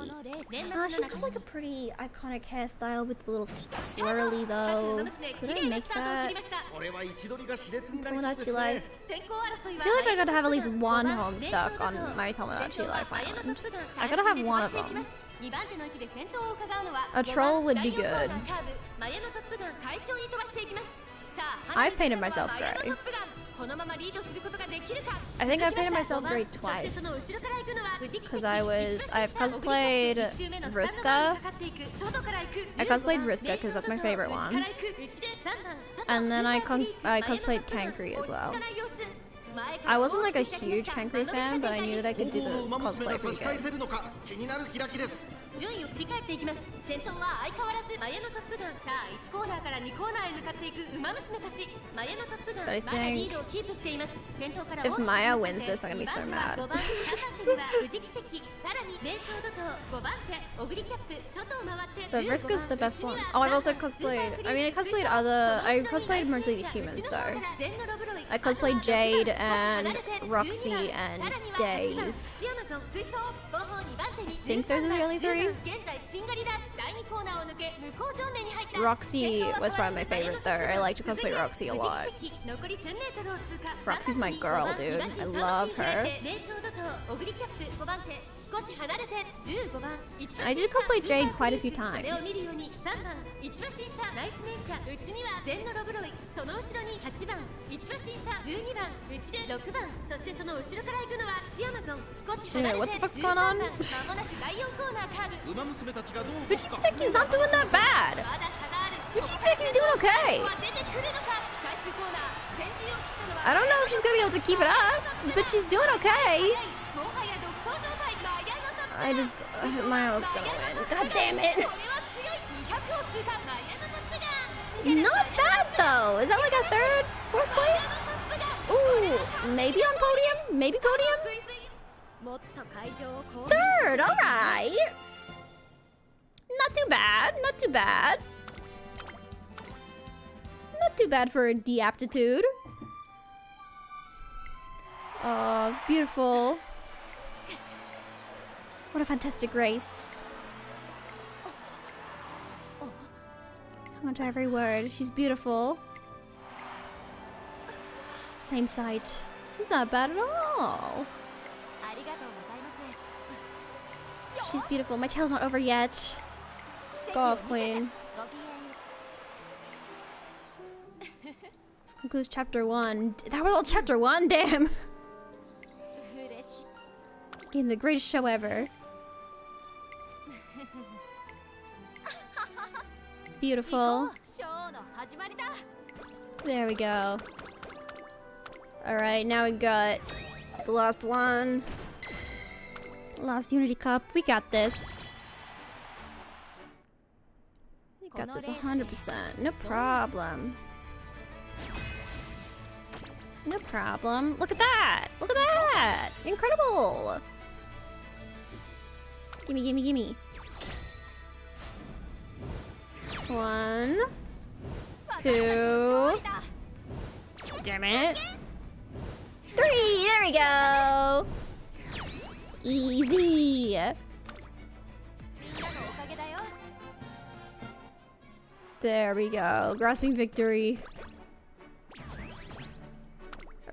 She's got like a pretty iconic hairstyle with the little swirly though. Could I make that? Tomodachi Life. I feel like I gotta have at least one Homestuck on my Tomodachi Life island. I gotta have one of them. A troll would be good. I've painted myself gray. I think I've painted myself gray twice. Because I've cosplayed Vriska. I cosplayed Vriska because that's my favorite one. And then I cosplayed Kankri as well. I wasn't like a huge Kankri fan, but I knew that I could do the cosplay pretty good. But I think if Maya wins this, I'm gonna be so mad. But Vriska's the best one. Oh, I've also cosplayed. I cosplayed mostly the humans though. I cosplayed Jade and Roxy and Days. I think those are the only three. Roxy was probably my favorite though. I like to cosplay Roxy a lot. Roxy's my girl, dude. I love her. I did cosplay Jade quite a few times. Anyway, what the fuck's going on? Fujikiseki's not doing that bad. Fujikiseki's doing okay. I don't know if she's gonna be able to keep it up, but she's doing okay. Maya was gonna win. God damn it. Not bad though. Is that like a third, fourth place? Ooh, maybe on podium? Maybe podium? Third, alright. Not too bad, not too bad. Not too bad for a D aptitude. Oh, beautiful. What a fantastic race. Hang on to every word. She's beautiful. Same sight. She's not bad at all. She's beautiful. My tale's not over yet. Go off, queen. This concludes chapter 1. That was all chapter 1? Damn. Again, the greatest show ever. Beautiful. There we go. Alright, now we got the last one. Last Unity Cup. We got this. We got this 100%. No problem. No problem. Look at that! Look at that! Incredible! Gimme, gimme, gimme. 1, 2. Damn it. 3! There we go! Easy! There we go. Grasping victory.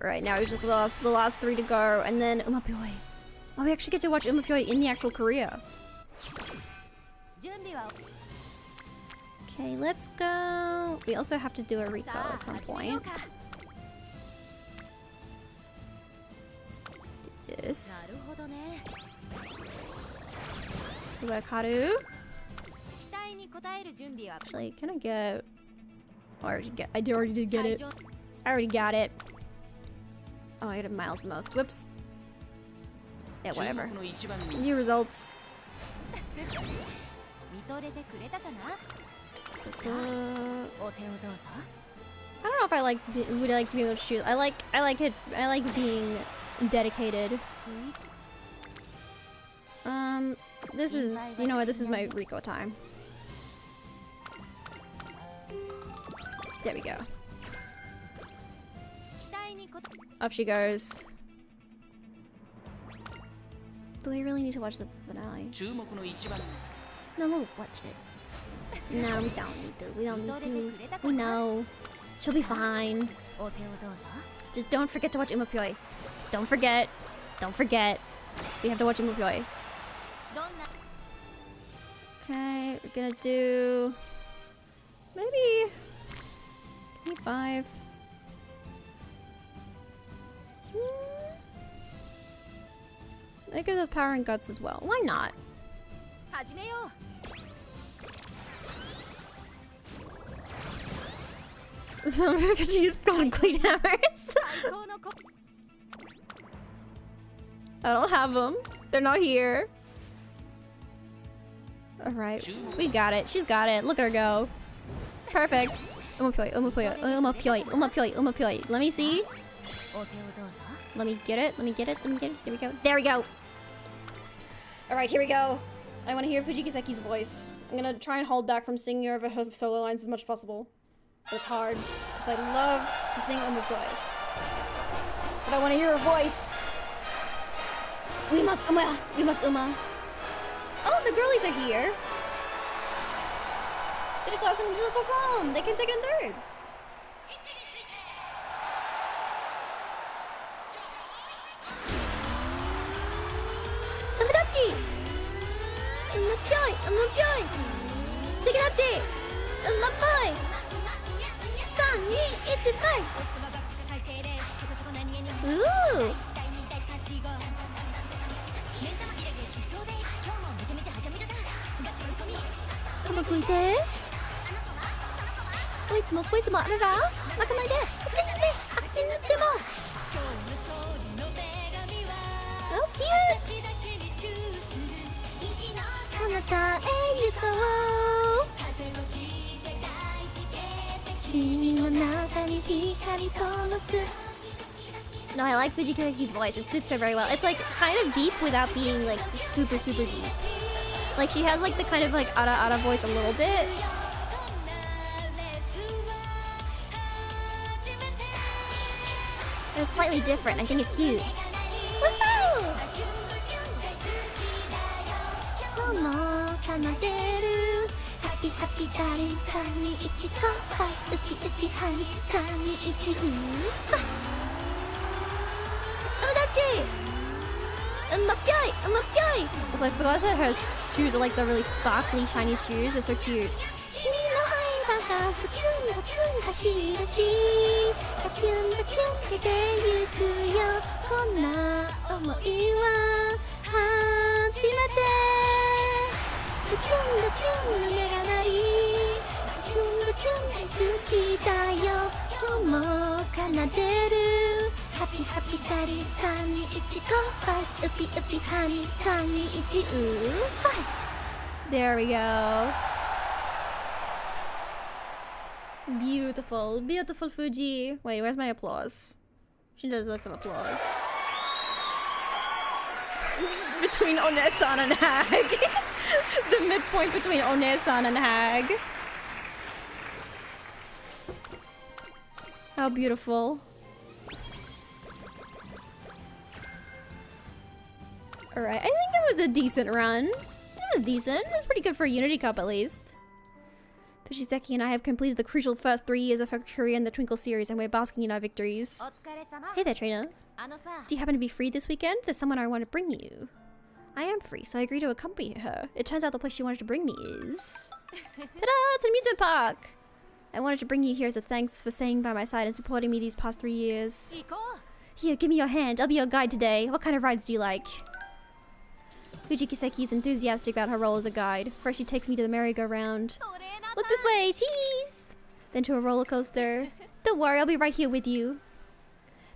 Alright, now we just lost the last 3 to go, and then Umamusume. Oh, we actually get to watch Umamusume in the actual career. Okay, let's go. We also have to do a Rico at some point. Do this. Ubakaru. Actually, can I get... Oh, I already did get it. I already got it. Oh, I got Miles the most. Whoops. Yeah, whatever. New results. I don't know if I like would I like being able to shoot. I like being dedicated. This is, you know what, this is my Rico time. There we go. Off she goes. Do we really need to watch the finale? No, we'll watch it. No, we don't need to. We don't need to. We know. She'll be fine. Just don't forget to watch Umamusume. Don't forget. Don't forget. We have to watch Umamusume. Okay, we're gonna do... maybe 5. It gives us power and guts as well. Why not? So she's gone clean hammers. I don't have them. They're not here. Alright. We got it. She's got it. Look at her go. Perfect. Umamusume. Let me see. Let me get it. Let me get it. Let me get it. There we go. There we go. Alright, here we go. I want to hear Fuji Kiseki's voice. I'm gonna try and hold back from singing over her solo lines as much as possible. But it's hard, because I love to sing Umamusume. But I want to hear her voice. We must Uma! We must Uma! Oh, the girlies are here! Did a class in the Pokemon! They came second and third! Umamusume! Umamusume! Sugidachi! Umamusume! 3, 2, 1, 5! Ooh! Come on, please. こいつもこいつもあらら泣かないで白人塗っても Oh, cute! 彼方へ行こう君の中に光灯す No, I like Fuji Kiseki's voice. It suits her very well. It's like kind of deep without being like super deep. Like she has like the kind of like ara voice a little bit. It's slightly different. I think it's cute. Woohoo! 今日も奏でるハッピーハッピーダリン321ゴーファイウピウピハニ321フー Also, I forgot that her shoes are like the really sparkly, shiny shoes. They're so cute. Happy happy daddy 321 go fight uppy uppy honey 321 ooh fight. There we go. Beautiful, beautiful Fuji. Wait, where's my applause? She deserves some applause. Between One-san and Hag. The midpoint between One-san and Hag. How beautiful. Alright, I think it was a decent run. It was decent. It was pretty good for a Unity Cup at least. Fujiseki and I have completed the crucial first 3 years of her career in the Twinkle series and we're basking in our victories. Hey there, trainer. Do you happen to be free this weekend? There's someone I want to bring you. I am free, so I agreed to accompany her. It turns out the place she wanted to bring me is... Ta-da! It's an amusement park! I wanted to bring you here as a thanks for staying by my side and supporting me these past 3 years. Here, give me your hand. I'll be your guide today. What kind of rides do you like? Fuji Kiseki is enthusiastic about her role as a guide. First she takes me to the merry-go-round. Look this way! Cheese! Then to a roller coaster. Don't worry, I'll be right here with you.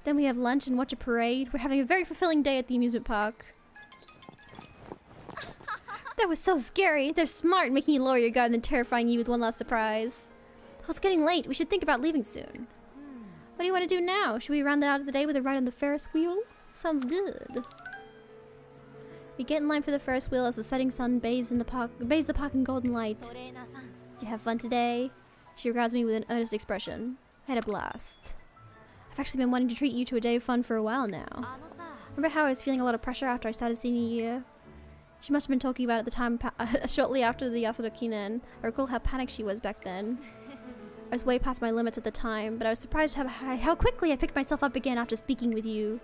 Then we have lunch and watch a parade. We're having a very fulfilling day at the amusement park. That was so scary. They're smart, making you lower your guard and then terrifying you with one last surprise. Oh, it's getting late. We should think about leaving soon. What do you want to do now? Should we round out the day with a ride on the Ferris wheel? Sounds good. We get in line for the Ferris wheel as the setting sun bathes the park in golden light. Did you have fun today? She regards me with an earnest expression. I had a blast. I've actually been wanting to treat you to a day of fun for a while now. Remember how I was feeling a lot of pressure after I started senior year? She must have been talking about it at the time shortly after the Yasuda Kinen. I recall how panicked she was back then. I was way past my limits at the time, but I was surprised how quickly I picked myself up again after speaking with you.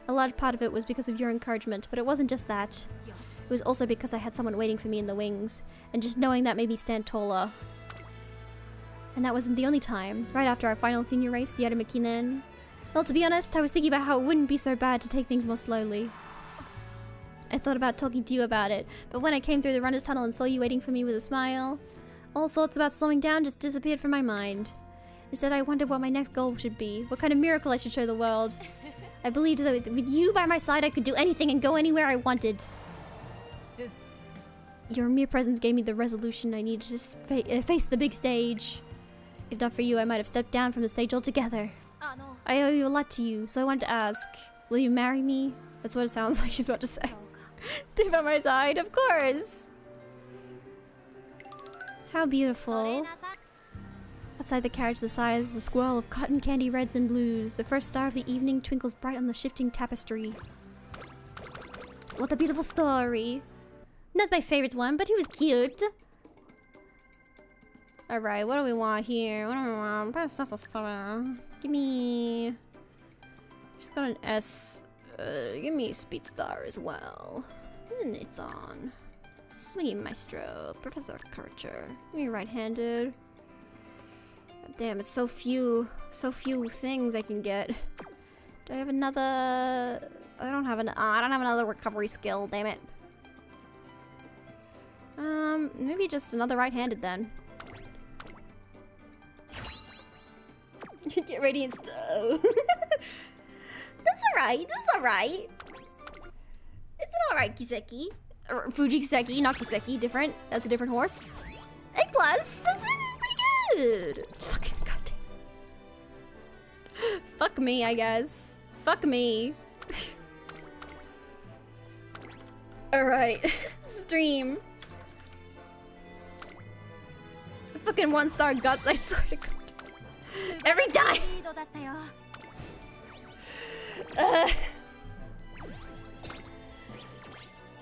A large part of it was because of your encouragement, but it wasn't just that. It was also because I had someone waiting for me in the wings, and just knowing that made me stand taller. And that wasn't the only time. Right after our final senior race, the Yarima Kinen. Well, to be honest, I was thinking about how it wouldn't be so bad to take things more slowly. I thought about talking to you about it, but when I came through the runner's tunnel and saw you waiting for me with a smile, all thoughts about slowing down just disappeared from my mind. Instead, I wondered what my next goal should be, what kind of miracle I should show the world. I believed that with you by my side, I could do anything and go anywhere I wanted. Your mere presence gave me the resolution I needed to face the big stage. If not for you, I might have stepped down from the stage altogether. I owe you a lot to you, so I wanted to ask, will you marry me? That's what it sounds like she's about to say. Stay by my side, of course! How beautiful. Outside the carriage, the size is a swirl of cotton candy reds and blues. The first star of the evening twinkles bright on the shifting tapestry. What a beautiful story. Not my favorite one, but he was cute. Alright, what do we want here? What do we want? Give me... She's got an S. Give me Speed Star as well. And it's on. Swinging Maestro. Professor of Curvature. Give me right-handed. Damn, it's so few things I can get. Do I have another... I don't have another recovery skill, damn it. Maybe just another right-handed then. Get Radiant Stow. That's alright, this is alright. It's an alright Kiseki. Or Fuji Kiseki, not Kiseki, different. That's a different horse. A plus! That's pretty good! Fucking goddamn. Fuck me, I guess. Fuck me. Alright. Stream. Fucking 1-star guts, I swear to God. Every time!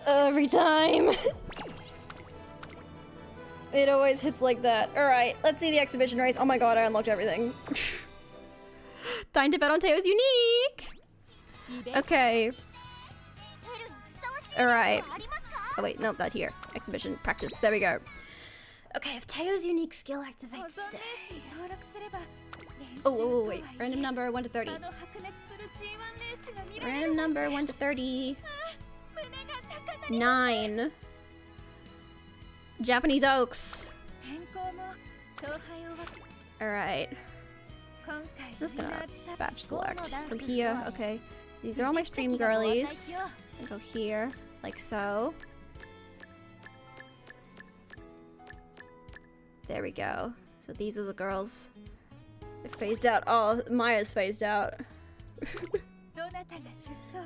Every time. It always hits like that. Alright, let's see the exhibition race. Oh my god, I unlocked everything. Time to bet on Teo's unique! Okay. Alright. Oh wait, nope, not here. Exhibition, practice. There we go. Okay, if Teo's unique skill activates today. Oh, wait. Random number 1 to 30. Random number 1 to 30. 9. Japanese Oaks. Alright. I'm just gonna batch select from here. Okay. These are all my stream girlies. I'll go here, like so. There we go. So these are the girls. They're phased out. Oh, Maya's phased out.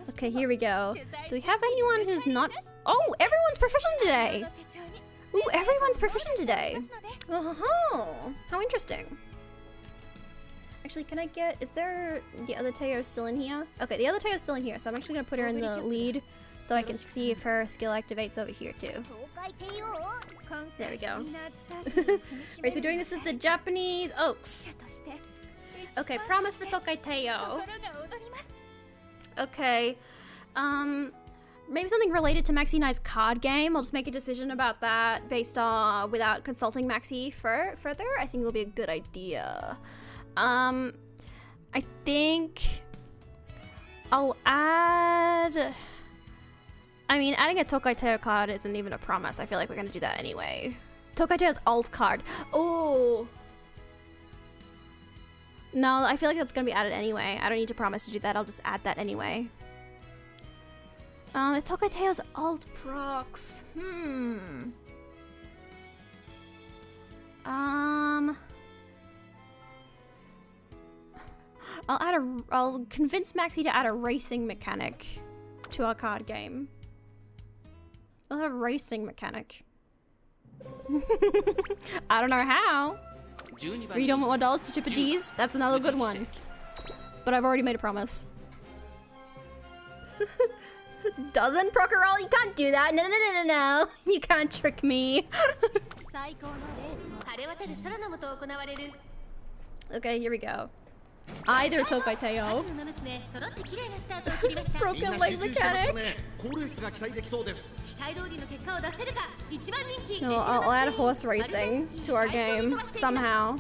Okay, here we go. Do we have anyone who's not... Oh, everyone's proficient today! Ooh, everyone's proficient today! Oh, how interesting. Actually, can I get... Is there... The other Teo still in here? Okay, the other Teo's still in here, so I'm actually gonna put her in the lead so I can see if her skill activates over here too. There we go. Right, so we're doing this as the Japanese Oaks. Okay, promise for Tokai Teo. Okay, maybe something related to Maxi and I's card game. I'll just make a decision about that based on without consulting Maxi further. I think it'll be a good idea. I think I'll add. I mean, adding a Tokai Teo card isn't even a promise. I feel like we're gonna do that anyway. Tokai Teo's alt card. Oh. No, I feel like that's gonna be added anyway. I don't need to promise to do that. I'll just add that anyway. Tokai Teo's alt procs. I'll convince Maxi to add a racing mechanic to our card game. I'll have a racing mechanic. I don't know how. You don't want $1 to chip a D's? That's another good one. But I've already made a promise. Doesn't Procorol? You can't do that. No. You can't trick me. Okay, here we go. Either Tokai Teo. Broken leg mechanic. No, I'll add horse racing to our game somehow.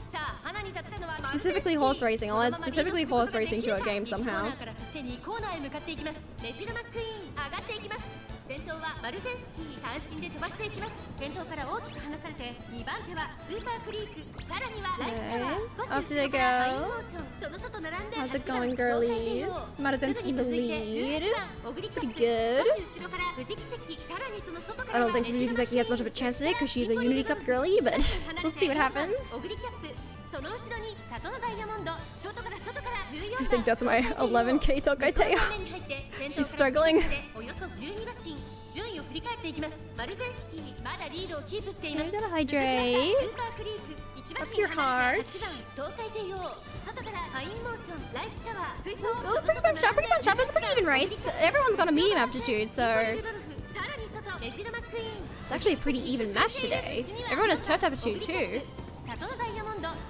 Specifically horse racing. I'll add specifically horse racing to our game somehow. Okay, off they go. How's it going, girlies? Maruzenski in the lead. Pretty good. I don't think Fujikiseki has much of a chance today because she's a Unity Cup girly, but we'll see what happens. I think that's my 11k Tokai Teo. She's struggling. You gotta hydrate. Up your heart. Oh, pretty much up. It's a pretty even race. Everyone's got a medium aptitude, so it's actually a pretty even match today. Everyone has turf aptitude too.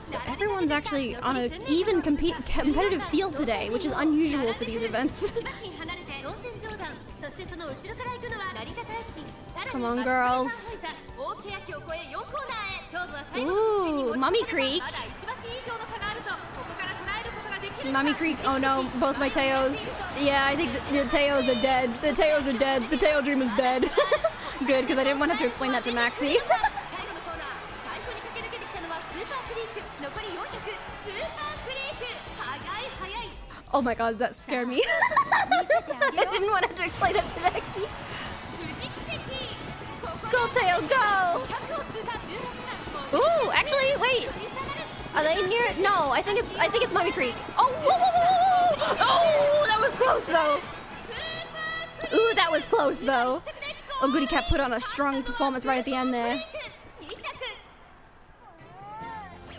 So everyone's actually on an even competitive field today, which is unusual for these events. Come on, girls. Ooh, Mummy Creek. Mummy Creek, oh no, both my Teos. Yeah, I think the Teos are dead. The Teos are dead. The Teo dream is dead. Good, because I didn't want to have to explain that to Maxi. Oh my god, that scared me. I didn't want to have to explain it to Maxi. Go, Teo, go! Ooh, actually, wait. Are they near? No, I think it's Mummy Creek. Oh, whoa! Oh, that was close though. Ooh, that was close though. Oh, Goody Cat put on a strong performance right at the end there.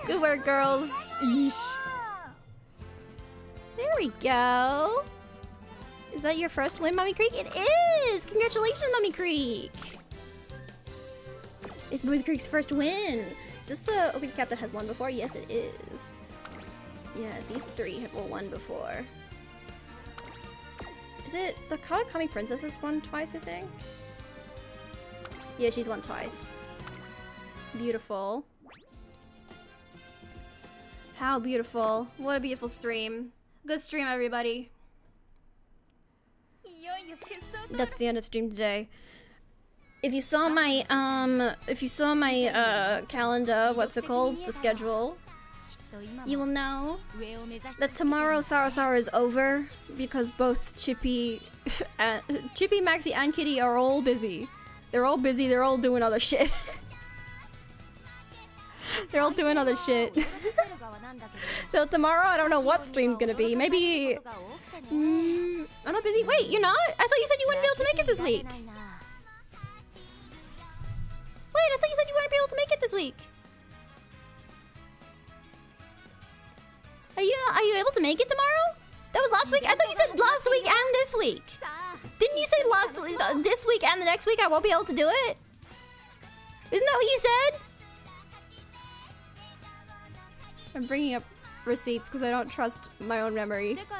Good work, girls. Yeesh. There we go. Is that your first win, Mummy Creek? It is! Congratulations, Mummy Creek! It's Mummy Creek's first win. Is this the Ogre Cap that has won before? Yes, it is. Yeah, these three have all won before. Is it the Kawakami Princess has won twice, I think? Yeah, she's won twice. Beautiful. How beautiful. What a beautiful stream. Good stream, everybody. That's the end of stream today. If you saw my calendar, what's it called? The schedule, you will know that tomorrow Sara is over because both Chippy, Maxi, and Kitty are all busy. They're all busy. They're all doing other shit. They're all doing other shit. So tomorrow, I don't know what stream's gonna be. Maybe I'm not busy. Wait, you're not? I thought you said you wouldn't be able to make it this week. Wait, I thought you said you wouldn't be able to make it this week. Are you able to make it tomorrow? That was last week? I thought you said last week and this week. Didn't you say this week and the next week I won't be able to do it? Isn't that what you said? I'm bringing up receipts because I don't trust my own memory. Because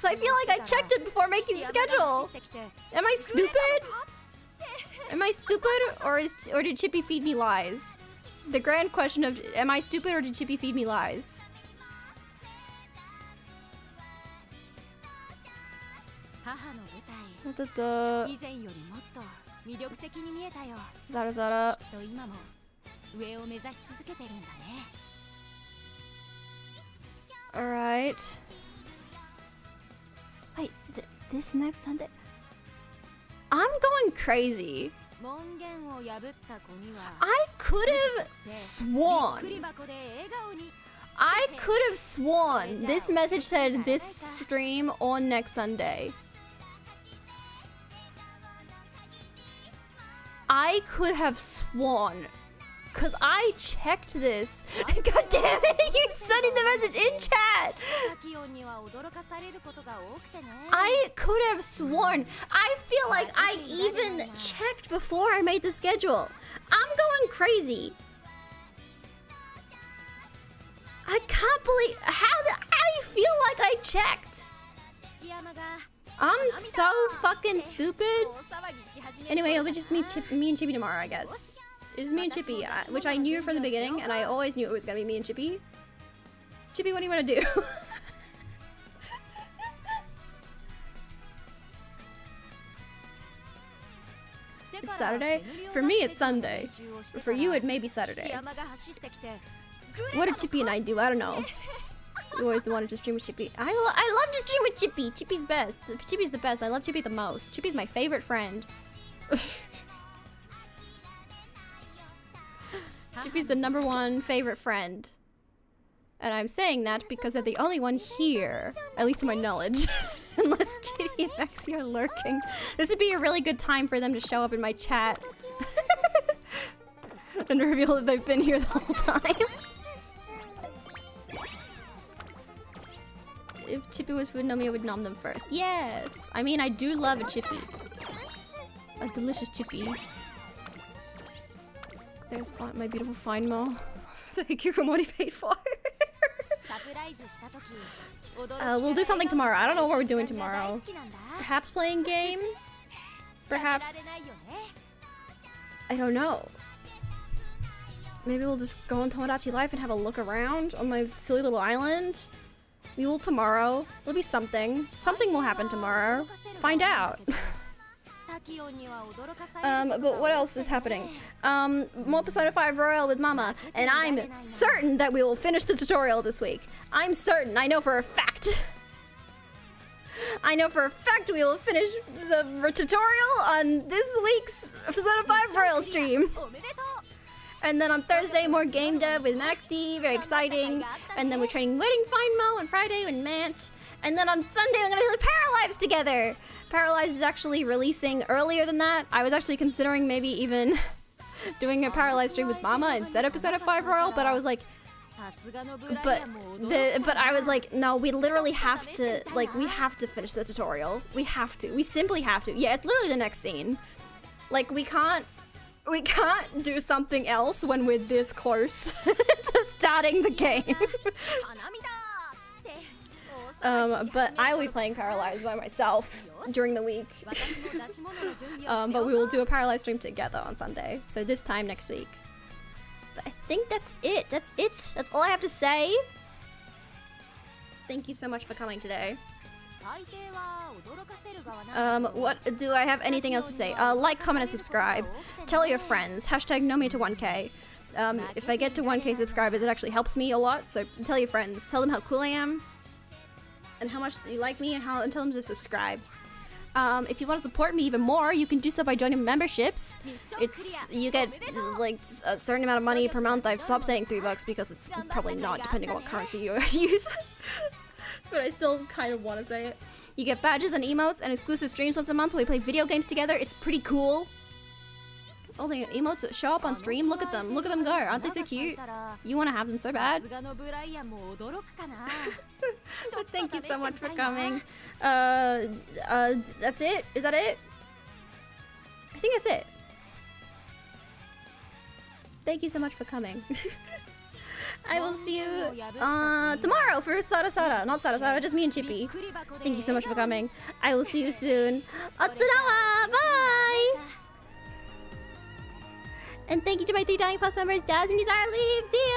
I feel like I checked it before making the schedule. Am I stupid? Am I stupid or did Chippy feed me lies? The grand question of am I stupid or did Chippy feed me lies? Zara Zara. Alright. Wait, this next Sunday? I'm going crazy. I could have sworn. I could have sworn this message said this stream on next Sunday. I could have sworn. Cause I checked this. God damn it, you sending the message in chat. I could have sworn. I feel like I even checked before I made the schedule. I'm going crazy. I can't believe how I feel like I checked. I'm so fucking stupid. Anyway, it'll be just me and Chippy tomorrow, I guess. It's me and Chippy, which I knew from the beginning, and I always knew it was gonna be me and Chippy. Chippy, what do you want to do? It's Saturday? For me, it's Sunday. For you, it may be Saturday. What did Chippy and I do? I don't know. We always wanted to stream with Chippy. I love to stream with Chippy. Chippy's best. Chippy's the best. I love Chippy the most. Chippy's my favorite friend. Chippy's the #1 favorite friend. And I'm saying that because they're the only one here, at least to my knowledge. Unless Kitty and Maxie are lurking. This would be a really good time for them to show up in my chat. And reveal that they've been here the whole time. If Chippy was food, Nomia would nom them first. Yes! I mean, I do love a Chippy. A delicious Chippy. There's my beautiful fine mo. Thank you for what he paid for. We'll do something tomorrow. I don't know what we're doing tomorrow. Perhaps playing game? Perhaps... I don't know. Maybe we'll just go on Tomodachi Life and have a look around on my silly little island. We will tomorrow. It'll be something. Something will happen tomorrow. Find out. But what else is happening? More Persona 5 Royal with Mama, and I'm certain that we will finish the tutorial this week. I'm certain. I know for a fact. I know for a fact we will finish the tutorial on this week's Persona 5 Royal stream. And then on Thursday, more game dev with Maxi, very exciting. And then we're training Wedding Find Mo on Friday with Mant. And then on Sunday, we're gonna play Paralives together. Paralives is actually releasing earlier than that. I was actually considering maybe even doing a Paralives stream with Mama instead of Persona 5 Royal, but I was like, but I was like, no, we literally have to, like, we have to finish the tutorial. We have to. We simply have to. Yeah, it's literally the next scene. Like, we can't do something else when we're this close to starting the game. But I will be playing Paralives by myself during the week. But we will do a Paralives stream together on Sunday. So this time next week. But I think that's it. That's it. That's all I have to say. Thank you so much for coming today. What do I have anything else to say? Like, comment, and subscribe. Tell your friends. Hashtag Nomia to 1K. If I get to 1K subscribers, it actually helps me a lot. So tell your friends. Tell them how cool I am. And how much you like me, and tell them to subscribe. If you want to support me even more, you can do so by joining memberships. You get like a certain amount of money per month. I've stopped saying $3 because it's probably not, depending on what currency you use. But I still kind of want to say it. You get badges and emotes and exclusive streams once a month where we play video games together. It's pretty cool. All the emotes that show up on stream, look at them. Look at them go. Aren't they so cute? You want to have them so bad. But thank you so much for coming. That's it? Is that it? I think that's it. Thank you so much for coming. I will see you tomorrow for Sara. Not Sara, just me and Chippy. Thank you so much for coming. I will see you soon. Otsunawa! Bye! And thank you to my 3 Dining Plus members, Daz and Desire Leave. See ya!